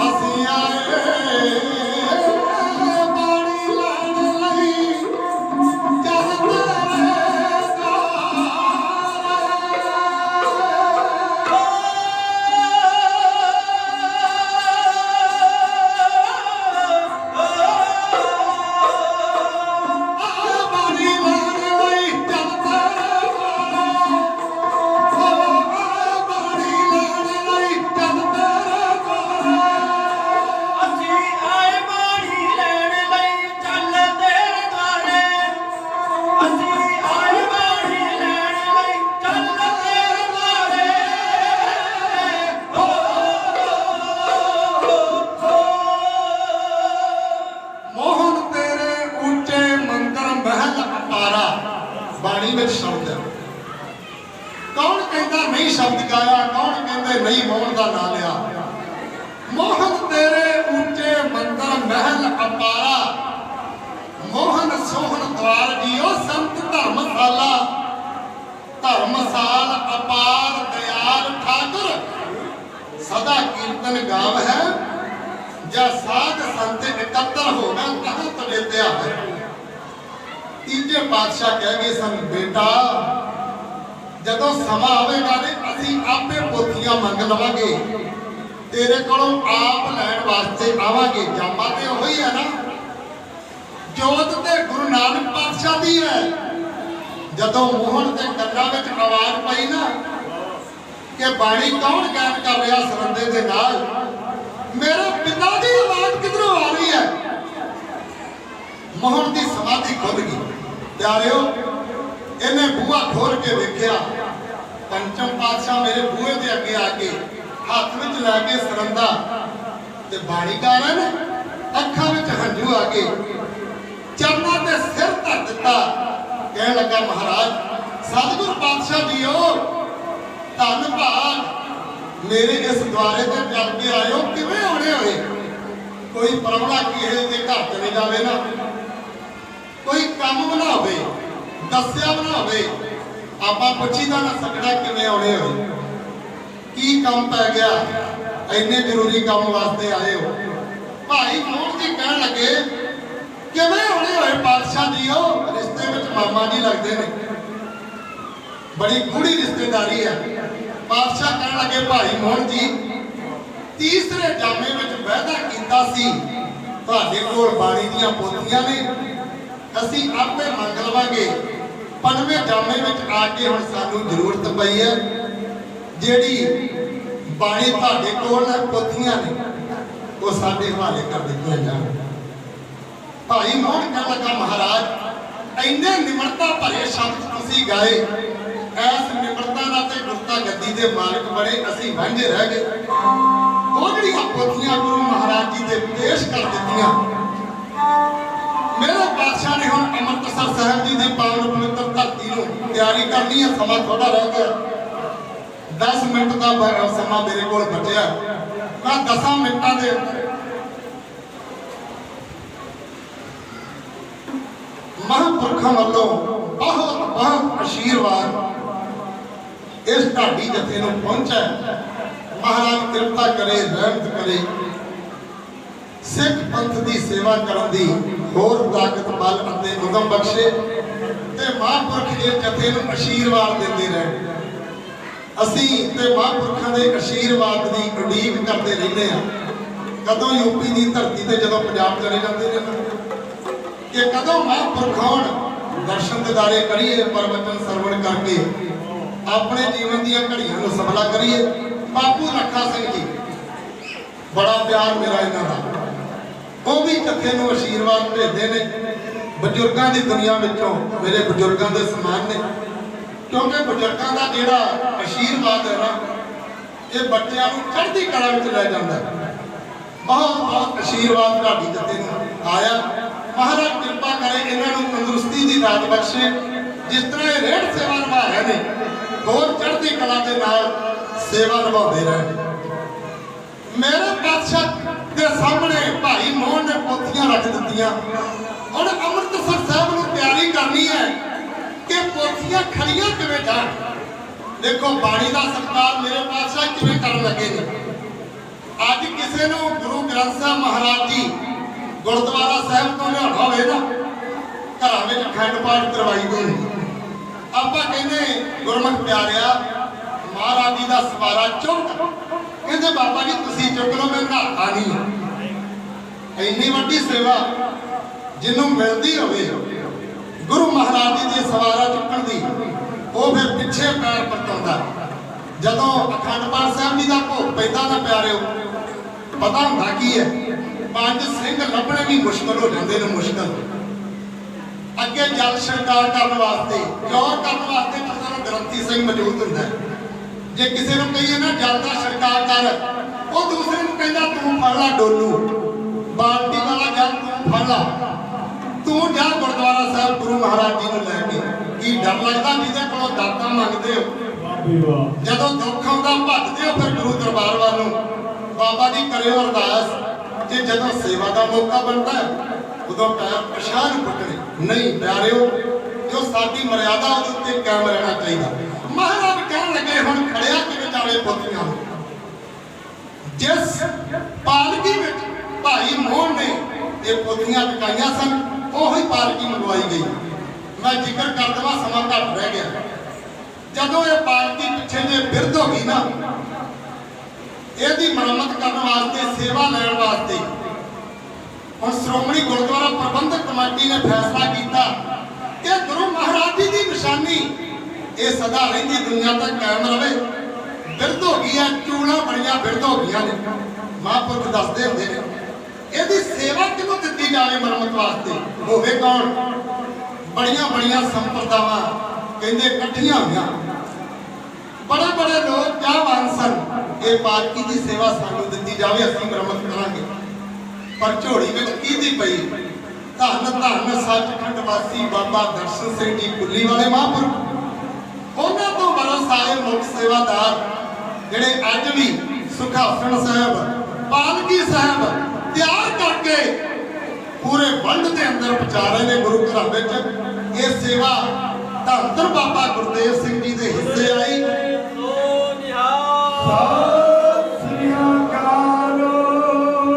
ਅਸੀਂ ਆਏ ਬਾਣੀ ਲੈਣ ਲਈ ਜਦ ਤੇਰੇ ਬਾਣੀ ਲੈਣ ਲਈ ਜਦ ਤੇਰੇ ਬਾਣੀ ਲੈਣ ਲਈ ਜਦ ਤੇਰੇ ਅਸੀਂ ਆਏ ਬਾਣੀ ਲੈਣ ਲਈ ਚੱਲ ਤੇਰੇ ਦੁਆਰੇ ਅਸੀਂ ਆਏ ਬਾਣੀ ਲੈਣ ਲਈ ਚੱਲ ਤੇਰੇ ਦੁਆਰੇ ਮੋਹਨ ਤੇਰੇ ਉੱਚੇ ਮੰਦਰ ਮਹਿਲ ਅਪਾਰਾ ਬਾਣੀ ਵਿੱਚ ਸ਼ਬਦ ਹੈ। ਕੌਣ ਕਹਿੰਦਾ ਨਹੀਂ ਸ਼ਬਦ ਗਾਇਆ, ਕੌਣ ਕਹਿੰਦੇ ਨਹੀਂ ਮੋਹਨ ਦਾ ਨਾਂ ਲਿਆ। ਮੋਹਨ ਤੇਰੇ ਉੱਚੇ ਮੰਦਰ ਮਹਿਲ ਅਪਾਰਾ ਮੋਹਨ ਸੋਹਣ ਦਵਾਰ ਜੀਓ ਸੰਤ ਧਰਮਸ਼ਾਲਾ ਧਰਮਸਾਲ ਅਪਾਰ ਦਇਆਲ ਠਾਕੁਰ ਸਦਾ ਕੀਰਤਨ ਗਾਵ ਹੈ ਜਾਂ ਸਾਧ ਸੰਤ ਇਕੱਤਰ ਹੋਣਾ ਕਹਾਂ ਤਵੇਦਿਆ ਹੈ। ਤੀਜੇ ਪਾਤਸ਼ਾਹ ਕਹਿ ਗਏ ਸਨ ਬੇਟਾ ਜਦੋਂ ਸਮਾਂ ਆਵੇਗਾ ਨੇ ਅਸੀਂ ਆਪੇ ਪੋਥੀਆਂ ਮੰਗ ਲਵਾਂਗੇ, ਤੇਰੇ ਕੋਲੋਂ ਆਪ ਲੈਣ ਵਾਸਤੇ ਆਵਾਂਗੇ। ਜਾਮਾ ਤੇ ਉਹੀ ਹੈ ਨਾ, ਜੋਤ ਤੇ ਗੁਰੂ ਨਾਨਕ ਪਾਤਸ਼ਾਹ ਦੀ ਹੈ। ਜਦੋਂ ਮੋਹਨ ਦੇ ਕੰਨਾਂ ਵਿੱਚ ਆਵਾਜ਼ ਪਈ ਨਾ ਕਿ ਬਾਣੀ ਕੌਣ ਗਾਇਨ ਕਰ ਰਿਹਾ ਸਰੰਦੇ ਦੇ ਨਾਲ, ਮੇਰੇ ਪਿਤਾ ਦੀ ਆਵਾਜ਼ ਕਿਧਰੋਂ ਆ ਰਹੀ ਹੈ। ਮੋਹਨ ਦੀ ਸਮਾਧੀ ਖੁੱਲ ਗਈ। ਪਿਆਰਿਓ ਇਹਨੇ ਬੂਹਾ ਖੋਲ ਕੇ ਵੇਖਿਆ, ਪੰਚਮ ਪਾਤਸ਼ਾਹ ਮੇਰੇ ਬੂਹੇ ਦੇ ਅੱਗੇ ਆ ਕੇ ਹੱਥ ਵਿੱਚ ਲੈ ਕੇ ਸਰੰਦਾ ਤੇ ਬਾਣੀ ਗਾ ਰਹੇ ਨੇ। ਅੱਖਾਂ ਵਿੱਚ ਹੰਝੂ ਆ ਗਏ, ਚਰਨਾਂ ਤੇ ਸਿਰ ਧਰ ਦਿੱਤਾ। ਕਹਿਣ ਲੱਗਾ ਮਹਾਰਾਜ ਸਤਿਗੁਰ ਪਾਤਸ਼ਾਹ ਜੀਓ ਧੰਨ ਭਾਗ ਮੇਰੇ ਇਸ ਦੁਆਰੇ ਤੇ ਚੱਲ ਕੇ ਆਇਓ, ਕਿਵੇਂ ਆਉਣੇ ਹੋਏ? ਕੋਈ ਪਰਵਣਾ ਕਿਸੇ ਦੇ ਘਰ ਚਲੇ ਜਾਵੇ ਨਾ, ਕੋਈ ਕੰਮ ਬਣਾਵੇ ਦੱਸਿਆ ਬਣਾਵੇ, ਆਪਾਂ ਪੁੱਛੀਦਾ ਨਾ ਸਕਦਾ ਕਿਵੇਂ ਆਉਣੇ ਹੋਏ, ਕੀ ਕੰਮ ਪੈ ਗਿਆ, ਇੰਨੇ ਜ਼ਰੂਰੀ ਕੰਮ ਵਾਸਤੇ ਆਏ ਹੋ। ਭਾਈ ਮੋਹਨ ਜੀ ਕਹਿਣ ਲੱਗੇ ਕਿਵੇਂ ਆਉਣੇ ਹੋਏ ਪਾਤਸ਼ਾਹ ਜੀਓ? ਰਿਸ਼ਤੇ ਵਿੱਚ ਮਾਮਾ ਜੀ ਲੱਗਦੇ ਨੇ, ਬੜੀ ਗੂੜੀ ਰਿਸ਼ਤੇਦਾਰੀ ਹੈ। ਪਾਤਸ਼ਾਹ ਕਹਿਣ ਲੱਗੇ ਭਾਈ ਮੋਹਨ ਜੀ ਤੀਸਰੇ ਜਾਮੇ ਵਿੱਚ ਵਾਅਦਾ ਕੀਤਾ ਸੀ ਤੁਹਾਡੇ ਕੋਲ ਬਾਣੀ ਦੀਆਂ ਪੋਥੀਆਂ ਨੇ, ਅਸੀਂ ਆਪੇ ਮੰਗ ਲਵਾਂਗੇ। ਪੰਜਵੇਂ ਜਾਮੇ ਵਿੱਚ ਆ ਕੇ ਹੁਣ ਸਾਨੂੰ ਜ਼ਰੂਰਤ ਪਈ ਹੈ, ਜਿਹੜੀ ਬਾਣੀ ਤੁਹਾਡੇ ਕੋਲ ਹੈ ਪੋਥੀਆਂ ਨੇ ਉਹ ਸਾਡੇ ਹਵਾਲੇ ਕਰ ਦਿੱਤੀਆਂ ਜਾਣ। ਭਾਈ ਮੋਹਨ ਕਹਿਣ ਲੱਗਾ ਮਹਾਰਾਜ ਇੰਨੇ ਨਿਮਰਤਾ ਭਰੇ ਸ਼ਬਦ ਤੁਸੀਂ ਗਾਏ, ਐਸ ਨਿਮਰਤਾ ਨਾਲ ਤੇ ਗੁਰਤਾ ਗੱਦੀ ਦੇ ਮਾਲਕ ਬਣੇ, ਅਸੀਂ ਵਾਂਝੇ ਰਹਿ ਗਏ। ਉਹ ਜਿਹੜੀਆਂ ਪੋਥੀਆਂ ਗੁਰੂ ਮਹਾਰਾਜ ਜੀ ਦੇ ਪੇਸ਼ ਕਰ ਦਿੱਤੀਆਂ, ਮੇਰੇ ਪਾਤਸ਼ਾਹ ਨੇ ਹੁਣ ਅੰਮ੍ਰਿਤਸਰ ਸਾਹਿਬ ਜੀ ਦੀ ਪਾਵਨ ਪਵਿੱਤਰ ਧਰਤੀ ਨੂੰ ਤਿਆਰੀ ਕਰਨੀ ਹੈ। ਸਮਾਂ ਥੋੜਾ ਰਹਿ ਗਿਆ, 10 ਮਿੰਟ ਦਾ ਸਮਾਂ ਮੇਰੇ ਕੋਲ ਬਚਿਆ। ਮੈਂ 10 ਮਿੰਟਾਂ ਦੇ ਮਹਾਂਪੁਰਖਾਂ ਵੱਲੋਂ ਬਹੁਤ ਬਹੁਤ ਆਸ਼ੀਰਵਾਦ ਇਸ ਢਾਡੀ ਜਥੇ ਨੂੰ ਪਹੁੰਚਾ। ਮਹਾਰਾਜ ਕਿਰਪਾ ਕਰੇ, ਰਹਿਮਤ ਕਰੇ, ਸਿੱਖ ਪੰਥ ਦੀ ਸੇਵਾ ਕਰਨ ਦੀ ਹੋਰ ਤਾਕਤ ਬਲ ਅਤੇ ਉਦਮ ਬਖਸ਼ੇ ਤੇ ਮਹਾਂਪੁਰਖ ਇਹ ਜਥੇ ਨੂੰ ਆਸ਼ੀਰਵਾਦ ਦਿੰਦੇ ਰਹਿਣ। ਅਸੀਂ ਤੇ ਮਹਾਂਪੁਰਖਾਂ ਦੇ ਆਸ਼ੀਰਵਾਦ ਦੀ ਉਡੀਕ ਕਰਦੇ ਰਹਿੰਦੇ ਹਾਂ। ਕਦੋਂ ਯੂਪੀ ਦੀ ਧਰਤੀ ਤੇ ਜਦੋਂ ਪੰਜਾਬ ਚਲੇ ਜਾਂਦੇ ਨੇ ਕਿ ਕਦੋਂ ਮਹਾਂਪੁਰਖ ਆਉਣ, ਦਰਸ਼ਨ ਦਿਦਾਰੇ ਕਰੀਏ, ਪ੍ਰਵਚਨ ਸਰਵਣ ਕਰਕੇ ਆਪਣੇ ਜੀਵਨ ਦੀਆਂ ਘੜੀਆਂ ਨੂੰ ਸਫਲਾ ਕਰੀਏ। ਬਾਪੂ ਰੱਖਾ ਸਿੰਘ ਜੀ ਬੜਾ ਪਿਆਰ ਮੇਰਾ ਇਹਨਾਂ ਦਾ, ਉਹ ਵੀ ਜਥੇ ਨੂੰ ਆਸ਼ੀਰਵਾਦ ਭੇਜਦੇ ਨੇ। ਬਜ਼ੁਰਗਾਂ ਦੀ ਦੁਨੀਆ ਵਿੱਚੋਂ ਮੇਰੇ ਬਜ਼ੁਰਗਾਂ ਦੇ ਸਮਾਨ ਨੇ, ਕਿਉਂਕਿ ਬਜ਼ੁਰਗਾਂ ਦਾ ਜਿਹੜਾ ਆਸ਼ੀਰਵਾਦ ਹੈ ਨਾ ਇਹ ਬੱਚਿਆਂ ਨੂੰ ਚੜ੍ਹਦੀ ਕਲਾ ਵਿੱਚ ਲੈ ਜਾਂਦਾ ਹੈ। ਬਹੁਤ ਬਹੁਤ ਆਸ਼ੀਰਵਾਦ ਤੁਹਾਡੀ ਜਥੇ ਨੂੰ ਆਇਆ। ਮਹਾਰਾਜ ਕਿਰਪਾ ਕਰੇ ਇਹਨਾਂ ਨੂੰ ਤੰਦਰੁਸਤੀ ਦੀ ਦਾਤ ਬਖਸ਼ੇ। ਜਿਸ ਤਰ੍ਹਾਂ ਇਹ ਰੇਡ ਸੇਵਾ ਨਿਭਾ ਰਹੇ ਨੇ, ਹੋਰ ਚੜ੍ਹਦੀ ਕਲਾ ਦੇ ਨਾਲ ਸੇਵਾ ਨਿਭਾਉਂਦੇ ਰਹੇ। ਮੇਰੇ ਪਾਤਸ਼ਾਹ ਦੇ ਸਾਹਮਣੇ ਭਾਈ ਮੋਹਨ ਨੇ ਪੋਥੀਆਂ ਰੱਖ ਦਿੱਤੀਆਂ। ਹੁਣ ਅੰਮ੍ਰਿਤਸਰ ਸਾਹਿਬ ਨੂੰ ਤਿਆਰੀ ਕਰਨੀ ਹੈ ਕਿ ਪੋਥੀਆਂ ਖੜੀਆਂ ਕਈਆਂ ਕਿਵੇਂ ਜਾਣ। ਦੇਖੋ ਬਾਣੀ ਦਾ ਸਤਿਕਾਰ ਮੇਰੇ ਪਾਤਸ਼ਾਹ ਕਿਵੇਂ ਕਰਨ ਲੱਗੇ ਨੇ। ਅੱਜ ਕਿਸੇ ਨੂੰ ਗੁਰੂ ਗ੍ਰੰਥ ਸਾਹਿਬ ਮਹਾਰਾਜ ਜੀ ਗੁਰਦੁਆਰਾ ਸਾਹਿਬ ਤੋਂ ਲਿਆਉਣਾ ਹੋਵੇ ਨਾ, ਘਰਾਂ ਵਿੱਚ ਅਖੰਡ ਪਾਠ ਕਰਵਾਈ ਦੇ ਨੇ। ਆਪਾਂ ਕਹਿੰਦੇ ਗੁਰਮੁਖ ਪਿਆਰਿਆ ਮਹਾਰਾਜ ਜੀ ਦਾ ਸਵਾਰਾ ਚੁੱਕ, ਕਹਿੰਦੇ ਬਾਬਾ ਜੀ ਤੁਸੀਂ ਚੁੱਕ ਲਓ, ਮੈਂ ਨਹਾਤਾ ਨਹੀਂ। ਇੰਨੀ ਵੱਡੀ ਸੇਵਾ ਜਿਹਨੂੰ ਮਿਲਦੀ ਹੋਵੇ ਗੁਰੂ ਮਹਾਰਾਜ ਜੀ ਦੇ ਸਵਾਰਾ ਚੁੱਕਣ ਦੀ, ਉਹ ਫਿਰ ਪਿੱਛੇ ਪੈਰ ਪਰਤਾਉਂਦਾ। ਜਦੋਂ ਅਖੰਡ ਪਾਠ ਸਾਹਿਬ ਜੀ ਦਾ ਭੋਗ ਪੈਂਦਾ ਨਾ ਪਿਆਰਿਓ, ਪਤਾ ਹੁੰਦਾ ਕੀ ਹੈ, 5 ਸਿੰਘ ਲੱਭਣੇ ਵੀ ਮੁਸ਼ਕਲ ਹੋ ਜਾਂਦੇ ਨੇ। ਮੁਸ਼ਕਲ ਅੱਗੇ ਜਲ ਸ਼ਿੰਗਾਰ ਕਰਨ ਵਾਸਤੇ, ਜੋਰ ਕਰਨ ਵਾਸਤੇ ਤਾਂ ਗ੍ਰੰਥੀ ਸਿੰਘ ਮੌਜੂਦ ਹੁੰਦਾ ਹੈ। ਜੇ ਕਿਸੇ ਨੂੰ ਕਹੀਏ ਨਾ ਜਲ ਦਾ ਛਿੜਕਾਅ ਕਰ, ਉਹ ਦੂਸਰੇ ਨੂੰ ਕਹਿੰਦਾ ਤੂੰ ਫੜ ਲਾ ਡੋਲੂ, ਬਾਲਟੀ ਵਾਲਾ ਜਲ ਤੂੰ ਫੜ ਲਾ, ਤੂੰ ਜਾ ਗੁਰਦੁਆਰਾ ਸਾਹਿਬ ਗੁਰੂ ਮਹਾਰਾਜ ਜੀ ਨੂੰ ਲੈ ਕੇ। ਕੀ ਡਰ ਲੱਗਦਾ ਜਿਹਦੇ ਕੋਲੋਂ ਦਾਤਾਂ ਮੰਗਦੇ ਹੋ? ਜਦੋਂ ਦੁੱਖ ਆਉਂਦਾ ਭੱਜਦੇ ਹੋ ਫਿਰ ਗੁਰੂ ਦਰਬਾਰ ਵੱਲ ਨੂੰ। ਬਾਬਾ ਜੀ ਕਰਿਓ ਅਰਦਾਸ, ਜੇ ਜਦੋਂ ਸੇਵਾ ਦਾ ਮੌਕਾ ਬਣਦਾ ਉਦੋਂ ਪੈਰ ਪਛਾਣ ਨੂੰ ਪੁੱਟਣੇ ਨਹੀਂ ਪਿਆਰਿਓ। ਜੋ ਸਾਡੀ ਮਰਿਆਦਾ ਉਹਦੇ ਉੱਤੇ ਕਾਇਮ ਰਹਿਣਾ ਚਾਹੀਦਾ। ਮਹਾਰਾਜ ਕਹਿਣ ਲੱਗੇ ਹੁਣ ਖੜਿਆ ਕਿਵੇਂ ਜਾਵੇ ਪੋਥੀਆਂ ਨੂੰ। ਜਿਸ ਪਾਲਕੀ ਵਿੱਚ ਭਾਈ ਮੋਹਨ ਨੇ ਇਹ ਪੋਥੀਆਂ ਟਿਕਾਈਆਂ ਸਨ, ਉਹੀ ਪਾਲਕੀ ਮੰਗਵਾਈ ਗਈ। ਮੈਂ ਜ਼ਿਕਰ ਕਰ ਦੇਵਾਂ, ਸਮਾਂ ਘੱਟ ਰਹਿ ਗਿਆ। ਜਦੋਂ ਇਹ ਪਾਲਕੀ ਪਿੱਛੇ ਜੇ ਬਿਰਧ ਹੋ ਗਈ ਨਾ, ਇਹਦੀ ਮੁਰੰਮਤ ਕਰਨ ਵਾਸਤੇ, ਸੇਵਾ ਲੈਣ ਵਾਸਤੇ ਹੁਣ ਸ਼੍ਰੋਮਣੀ ਗੁਰਦੁਆਰਾ ਪ੍ਰਬੰਧਕ ਕਮੇਟੀ ਨੇ ਫੈਸਲਾ ਕੀਤਾ ਕਿ ਗੁਰੂ ਮਹਾਰਾਜ ਜੀ ਦੀ ਨਿਸ਼ਾਨੀ ਇਹ ਸਦਾ ਰਹਿੰਦੀ ਦੁਨੀਆ ਤੱਕ ਕਾਇਮ ਰਵੇ। ਬਿਰਧ ਹੋ ਗਈ ਹੈ, ਚੂੜਾਂ ਬੜੀਆਂ ਬਿਰਧ ਹੋ ਗਈਆਂ ਨੇ। ਮਹਾਂਪੁਰਖ ਦੱਸਦੇ ਹੁੰਦੇ ਨੇ ਇਹਦੀ ਸੇਵਾ ਕਿਹਨੂੰ ਦਿੱਤੀ ਜਾਵੇ ਮੁਰੰਮਤ ਵਾਸਤੇ, ਹੋਵੇ ਕੌਣ? ਬੜੀਆਂ ਬੜੀਆਂ ਸੰਪਰਦਾਵਾਂ ਕਹਿੰਦੇ ਇਕੱਠੀਆਂ ਹੋਈਆਂ, ਬੜੇ ਬੜੇ ਲੋਕ ਚਾਹਵਾਨ ਸਨ ਇਹ ਪਾਲਕੀ ਦੀ ਸੇਵਾ ਸਾਨੂੰ ਦਿੱਤੀ ਜਾਵੇ, ਅਸੀਂ ਮੁਰੰਮਤ ਕਰਾਂਗੇ। ਪਰ ਝੋਲੀ ਵਿੱਚ ਕਿਹਦੀ ਪਈ? ਧੰਨ ਧੰਨ ਸੱਚਖੰਡ ਵਾਸੀ ਬਾਬਾ ਦਰਸ਼ਨ ਸਿੰਘ ਜੀ ਕੁੱਲੀ ਵਾਲੇ ਮਹਾਂਪੁਰਖ। ਉਹਨਾਂ ਤੋਂ ਬਰਸ ਆਏ ਮੁੱਖ ਸੇਵਾਦਾਰ ਜਿਹੜੇ ਅੱਜ ਵੀ ਸੁਖਾਸਣ ਸਾਹਿਬ, ਪਾਲਕੀ ਸਾਹਿਬ ਤਿਆਰ ਕਰਕੇ ਪੂਰੇ ਵੰਡ ਦੇ ਅੰਦਰ ਪਹੁੰਚਾ ਰਹੇ ਨੇ ਗੁਰੂ ਘਰਾਂ ਵਿੱਚ। ਇਹ ਸੇਵਾ ਧੰਨ ਧੰਨ ਬਾਬਾ ਗੁਰਦੇਵ ਸਿੰਘ ਜੀ ਦੇ ਹਿੱਸੇ ਆਈ।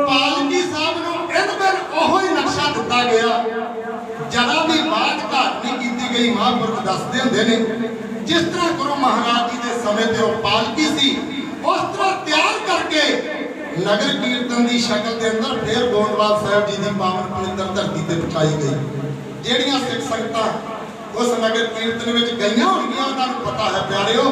ਪਾਲਕੀ ਸਾਹਿਬ ਨੂੰ ਇਹ ਦਿਨ ਉਹੋ ਹੀ ਨਕਸ਼ਾ ਦਿੱਤਾ ਗਿਆ, ਜਰਾ ਵੀ ਬਾਤ ਘਾਟ ਨਹੀਂ ਕੀਤੀ ਗਈ। ਮਹਾਂਪੁਰਖ ਦੱਸਦੇ ਹੁੰਦੇ ਨੇ ਜਿਸ ਤਰ੍ਹਾਂ ਗੁਰੂ ਮਹਾਰਾਜ ਜੀ ਦੇ ਸਮੇਂ ਤੇ ਉਹ ਪਾਲਕੀ ਸੀ, ਉਸ ਤਰ੍ਹਾਂ ਤਿਆਰ ਕਰਕੇ ਨਗਰ ਕੀਰਤਨ ਦੀ ਸ਼ਕਲ ਦੇ ਅੰਦਰ ਫੇਰ ਗੋਇੰਦਵਾਲ ਸਾਹਿਬ ਜੀ ਦੀ ਪਾਵਨ ਪਵਿੱਤਰ ਧਰਤੀ ਤੇ ਪਹੁੰਚਾਈ ਗਈ। ਜਿਹੜੀਆਂ ਸਿੱਖ ਸੰਗਤਾਂ ਉਸ ਨਗਰ ਕੀਰਤਨ ਵਿੱਚ ਗਈਆਂ ਹੋਣਗੀਆਂ ਉਹਨਾਂ ਨੂੰ ਪਤਾ ਹੈ ਪਿਆਰਿਓ।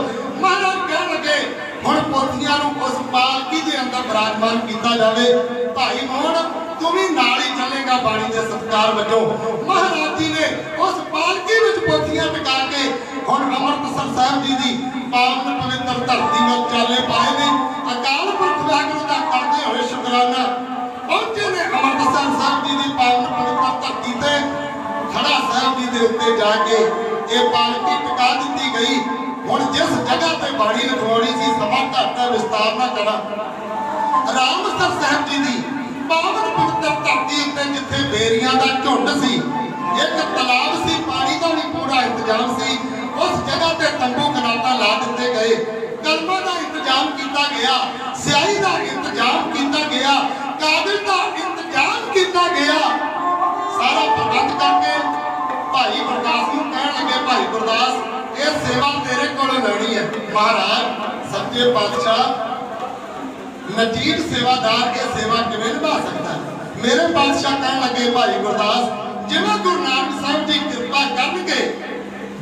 ਮਹਾਰਾਜ ਕਹਿਣ ਲੱਗੇ ਹੁਣ ਪੋਥੀਆਂ ਨੂੰ ਉਸ ਪਾਲਕੀ ਦੇ ਅੰਦਰ ਬਿਰਾਜਮਾਨ ਕੀਤਾ ਜਾਵੇ। ਭਾਈ ਮੋਹਨ ਤੂੰ ਵੀ ਨਾਲ ਹੀ ਚੱਲੇਗਾ ਬਾਣੀ ਦੇ ਸਤਿਕਾਰ ਵਜੋਂ। ਮਹਾਰਾਜ ਜੀ ਨੇ ਉਸ ਪਾਲਕੀ ਵਿੱਚ ਪੋਥੀਆਂ ਟਿਕਾ ਕੇ ਹੁਣ ਅੰਮ੍ਰਿਤਸਰ ਸਾਹਿਬ ਜੀ ਦੀ ਪਾਵਨ ਪਵਿੱਤਰ ਧਰਤੀ ਵਿੱਚ ਚਾਲੇ ਪਾਏ ਨੇ। ਅਕਾਲ ਪੁਰਖ ਵਾਹਿਗੁਰੂ ਦਾ ਕਰਦੇ ਹੋਏ ਸ਼ੁਕਰਾਨਾ ਪਹੁੰਚੇ ਨੇ ਅੰਮ੍ਰਿਤਸਰ ਸਾਹਿਬ ਜੀ ਦੀ ਪਾਵਨ ਪਵਿੱਤਰ ਧਰਤੀ ਤੇ। ਖੜਾ ਸਾਹਿਬ ਜੀ ਦੇ ਉੱਤੇ ਜਾ ਕੇ ਇਹ ਪਾਲਕੀ ਟਿਕਾ ਦਿੱਤੀ ਗਈ। ਹੁਣ ਜਿਸ ਜਗ੍ਹਾ ਤੇ ਬਾਣੀ ਲਿਖਵਾਉਣੀ ਸੀ, ਸਮਾਂ ਘੱਟ ਹੈ, ਵਿਸਤਾਰ ਨਾ ਕਰਾਂ। ਰਾਮਸਰ ਸਾਹਿਬ ਜੀ ਦੀ ਪਾਵਨ ਪਵਿੱਤਰ ਧਰਤੀ ਉੱਤੇ ਜਿੱਥੇ ਬੇਰੀਆਂ ਦਾ ਝੁੰਡ ਸੀ, ਇੱਕ ਤਲਾਬ ਸੀ, ਪਾਣੀ ਦਾ ਵੀ ਪੂਰਾ ਇੰਤਜ਼ਾਮ ਸੀ, ਉਸ ਜਗ੍ਹਾ ਤੇ ਤੰਬੂ ਕਨਾਤਾਂ ਲਾ ਦਿੱਤੇ ਗਏ। ਕਲਮਾਂ ਦਾ ਇੰਤਜ਼ਾਮ ਕੀਤਾ ਗਿਆ, ਸਿਆਹੀ ਦਾ ਇੰਤਜ਼ਾਮ ਕੀਤਾ ਗਿਆ, ਕਾਗਜ਼ ਦਾ ਇੰਤਜ਼ਾਮ ਕੀਤਾ ਗਿਆ। ਸਾਰਾ ਪ੍ਰਬੰਧ ਕਰਕੇ ਭਾਈ ਗੁਰਦਾਸ ਨੂੰ ਕਹਿਣ ਲੱਗੇ, ਭਾਈ ਗੁਰਦਾਸ ਇਹ ਸੇਵਾ ਤੇਰੇ ਕੋਲੋਂ ਲੈਣੀ ਹੈ। ਮਹਾਰਾਜ ਸੱਚੇ ਪਾਤਸ਼ਾਹ ਨਜੀਬ ਸੇਵਾਦਾਰ ਇਹ ਸੇਵਾ ਕਿਵੇਂ ਨਿਭਾ ਸਕਦਾ ਹੈ? ਮੇਰੇ ਪਾਤਸ਼ਾਹ ਕਹਿਣ ਲੱਗੇ, ਭਾਈ ਗੁਰਦਾਸ ਜਿਵੇਂ ਗੁਰੂ ਨਾਨਕ ਸਾਹਿਬ ਜੀ ਕਿਰਪਾ ਕਰਨਗੇ,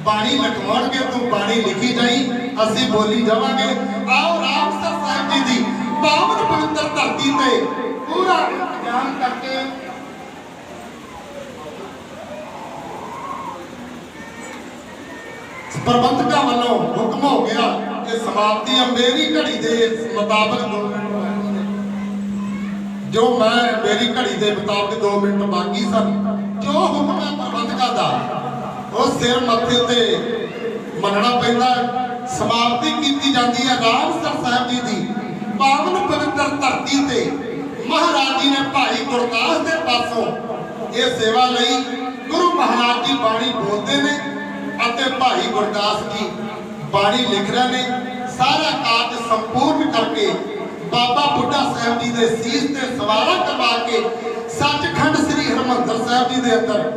ਬਾਣੀ ਲਿਖਵਾਉਣਗੇ, ਤੂੰ ਬਾਣੀ ਲਿਖੀ ਜਾਈ, ਅਸੀਂ ਬੋਲੀ ਜਾਵਾਂਗੇ। ਆਓ ਰਾਮਸਰ ਸਾਹਿਬ ਜੀ ਦੀ ਪਾਵਨ ਪਵਿੱਤਰ ਧਰਤੀ ਤੇ ਪੂਰਾ ਇੰਤਜ਼ਾਮ ਕਰਕੇ ਪ੍ਰਬੰਧਕਾਂ ਵੱਲੋਂ ਹੁਕਮ ਹੋ ਗਿਆ ਕਿ ਸਮਾਪਤੀ ਮੇਰੀ ਘੜੀ ਦੇ ਮੁਤਾਬਕ 2 ਮਿੰਟ ਜੋ ਮੈਂ ਮੇਰੀ ਘੜੀ ਦੇ ਮੁਤਾਬਕ 2 ਮਿੰਟ ਬਾਕੀ ਸਨ। ਜੋ ਹੁਕਮ ਹੈ ਪ੍ਰਬੰਧਕਾਂ ਦਾ ਉਹ ਸਿਰ ਮੱਥੇ ਤੇ ਮੰਨਣਾ ਪੈਂਦਾ। ਸਮਾਪਤੀ ਕੀਤੀ ਜਾਂਦੀ ਹੈ ਰਾਮਸਰ ਸਾਹਿਬ ਜੀ ਦੀ ਪਾਵਨ ਪਵਿੱਤਰ ਧਰਤੀ ਤੇ। ਮਹਾਰਾਜ ਜੀ ਨੇ ਭਾਈ ਗੁਰਦਾਸ ਦੇ ਪਾਸੋਂ ਇਹ ਸੇਵਾ ਲਈ। ਗੁਰੂ ਮਹਾਰਾਜ ਜੀ ਬਾਣੀ ਬੋਲਦੇ ਨੇ ਅਤੇ ਭਾਈ ਗੁਰਦਾਸ ਜੀ ਬਾਣੀ ਲਿਖ ਰਹੇ ਨੇ। ਸਾਰਾ ਕਾਰਜ ਸੰਪੂਰਨ ਕਰਕੇ ਬਾਬਾ ਬੁੱਢਾ ਸਾਹਿਬ ਜੀ ਦੇ ਸੀਸ ਤੇ ਸਵਾਰਾ ਕਰਵਾ ਕੇ ਸੱਚਖੰਡ ਸ੍ਰੀ ਹਰਿਮੰਦਰ ਸਾਹਿਬ ਜੀ ਦੇ ਅੰਦਰ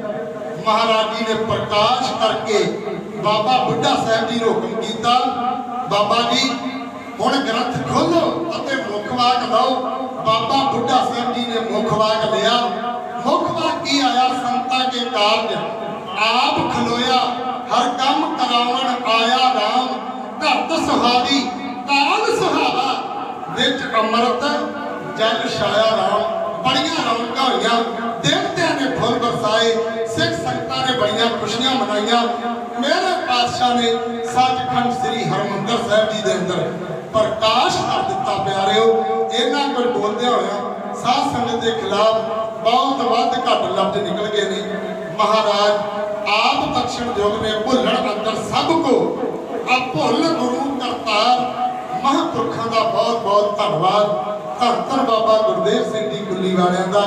ਮਹਾਰਾਜ ਜੀ ਨੇ ਪ੍ਰਕਾਸ਼ ਕਰਕੇ ਬਾਬਾ ਬੁੱਢਾ ਸਾਹਿਬ ਜੀ ਨੂੰ ਹੁਕਮ ਕੀਤਾ, ਬਾਬਾ ਜੀ ਹੁਣ ਗ੍ਰੰਥ ਖੋਲੋ ਅਤੇ ਮੁੱਖ ਵਾਕ ਲਓ। ਬਾਬਾ ਬੁੱਢਾ ਸਾਹਿਬ ਜੀ ਨੇ ਮੁੱਖ ਵਾਕ ਲਿਆ। ਮੁੱਖ ਵਾਕ ਕੀ ਆਇਆ? ਸੰਤਾਂ ਕੇ ਕਾਰਜ ਆਪ ਖਲੋਇਆ, ਹਰ ਕੰਮ ਕਰਾਉਣ ਆਇਆ ਰਾਮ, ਧਰਤ ਸੁਹਾਵੀ ਕਾਲ ਸੁਹਾਵਾ, ਵਿੱਚ ਅੰਮ੍ਰਿਤ ਜਲ ਛਾਇਆ ਰਾਮ। ਬੜੀਆਂ ਰੌਣਕਾਂ ਹੋਈਆਂ, ਦੇਵਤਿਆਂ ਨੇ ਫੁੱਲ ਬਰਸਾਏ, ਸਿੱਖ ਸੰਗਤਾਂ ਨੇ ਬੜੀਆਂ ਖੁਸ਼ੀਆਂ ਮਨਾਈਆਂ। ਮੇਰੇ ਪਾਤਸ਼ਾਹ ਨੇ ਸੱਚਖੰਡ ਸ੍ਰੀ ਹਰਿਮੰਦਰ ਸਾਹਿਬ ਜੀ ਦੇ ਅੰਦਰ ਪ੍ਰਕਾਸ਼ ਕਰ ਦਿੱਤਾ। ਪਿਆਰਿਓ, ਇਹਨਾਂ ਕੋਲ ਬੋਲਦਿਆਂ ਹੋਇਆ ਸਾਧ ਸੰਗਤ ਦੇ ਖਿਲਾਫ ਬਹੁਤ ਵੱਧ ਘੱਟ ਲਫ਼ਜ਼ ਨਿਕਲ ਗਏ ਨੇ। ਮਹਾਰਾਜ ਆਪ ਬਖਸ਼ਣ ਯੋਗ ਨੇ, ਭੁੱਲਣ ਅੰਦਰ ਸਭ ਕੋ ਭੁੱਲ ਗੁਰੂ ਕਰਤਾਰ। ਮਹਾਂਪੁਰਖਾਂ ਦਾ ਬਹੁਤ ਬਹੁਤ ਧੰਨਵਾਦ। ਧੰਨ ਧੰਨ ਬਾਬਾ ਗੁਰਦੇਵ ਸਿੰਘ ਜੀ ਕੁੱਲੀ ਵਾਲਿਆਂ ਦਾ,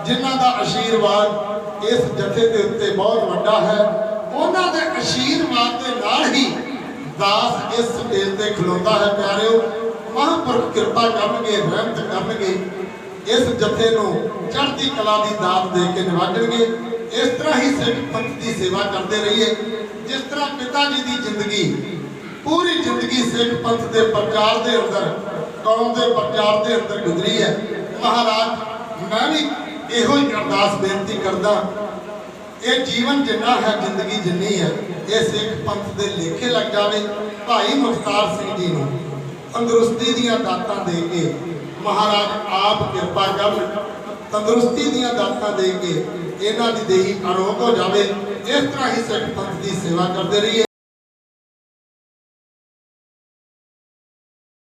ਜਿਨ੍ਹਾਂ ਦਾ ਆਸ਼ੀਰਵਾਦ ਇਸ ਜਥੇ ਦੇ ਉੱਤੇ ਬਹੁਤ ਵੱਡਾ ਹੈ। ਉਹਨਾਂ ਦੇ ਆਸ਼ੀਰਵਾਦ ਦੇ ਨਾਲ ਹੀ ਦਾਸ ਇਸ ਸਟੇਜ ਤੇ ਖਲੋਂਦਾ ਹੈ। ਪਿਆਰਿਓ, ਮਹਾਂਪੁਰਖ ਕਿਰਪਾ ਕਰਨਗੇ, ਰਹਿਮਤ ਕਰਨਗੇ, ਇਸ ਜਥੇ ਨੂੰ ਚੜ੍ਹਦੀ ਕਲਾ ਦੀ ਦਾਤ ਦੇ ਕੇ ਨਿਵਾਜਣਗੇ। ਇਸ ਤਰ੍ਹਾਂ ਹੀ ਸਿੱਖ ਪੰਥ ਦੀ ਸੇਵਾ ਕਰਦੇ ਰਹੀਏ। ਜਿਸ ਤਰ੍ਹਾਂ ਪਿਤਾ ਜੀ ਦੀ ਜ਼ਿੰਦਗੀ, ਪੂਰੀ ਜ਼ਿੰਦਗੀ ਸਿੱਖ ਪੰਥ ਦੇ ਪ੍ਰਚਾਰ ਦੇ ਅੰਦਰ, ਕੌਮ ਦੇ ਪ੍ਰਚਾਰ ਦੇ ਅੰਦਰ ਗੁਜ਼ਰੀ ਹੈ। ਮਹਾਰਾਜ ਮੈਂ ਵੀ ਇਹੋ ਹੀ ਅਰਦਾਸ ਬੇਨਤੀ ਕਰਦਾ, ਇਹ ਜੀਵਨ ਜਿੰਨਾ ਹੈ, ਜ਼ਿੰਦਗੀ ਜਿੰਨੀ ਹੈ, ਇਹ ਸਿੱਖ ਪੰਥ ਦੇ ਲੇਖੇ ਲੱਗ ਜਾਵੇ। ਭਾਈ ਮੁਖਤਾਰ ਸਿੰਘ ਜੀ ਨੂੰ ਤੰਦਰੁਸਤੀ ਦੀਆਂ ਦਾਤਾਂ ਦੇ ਕੇ ਮਹਾਰਾਜ ਆਪ ਕਿਰਪਾ ਕਰਨ, ਤੰਦਰੁਸਤੀ ਦੀਆਂ ਦਾਤਾਂ ਦੇ ਕੇ ਇਹਨਾਂ ਦੀ ਦੇਹੀ ਅਰੋਗ ਹੋ ਜਾਵੇ। ਇਸ ਤਰ੍ਹਾਂ ਹੀ ਸਿੱਖ ਪੰਥ ਦੀ ਸੇਵਾ ਕਰਦੇ ਰਹੀਏ।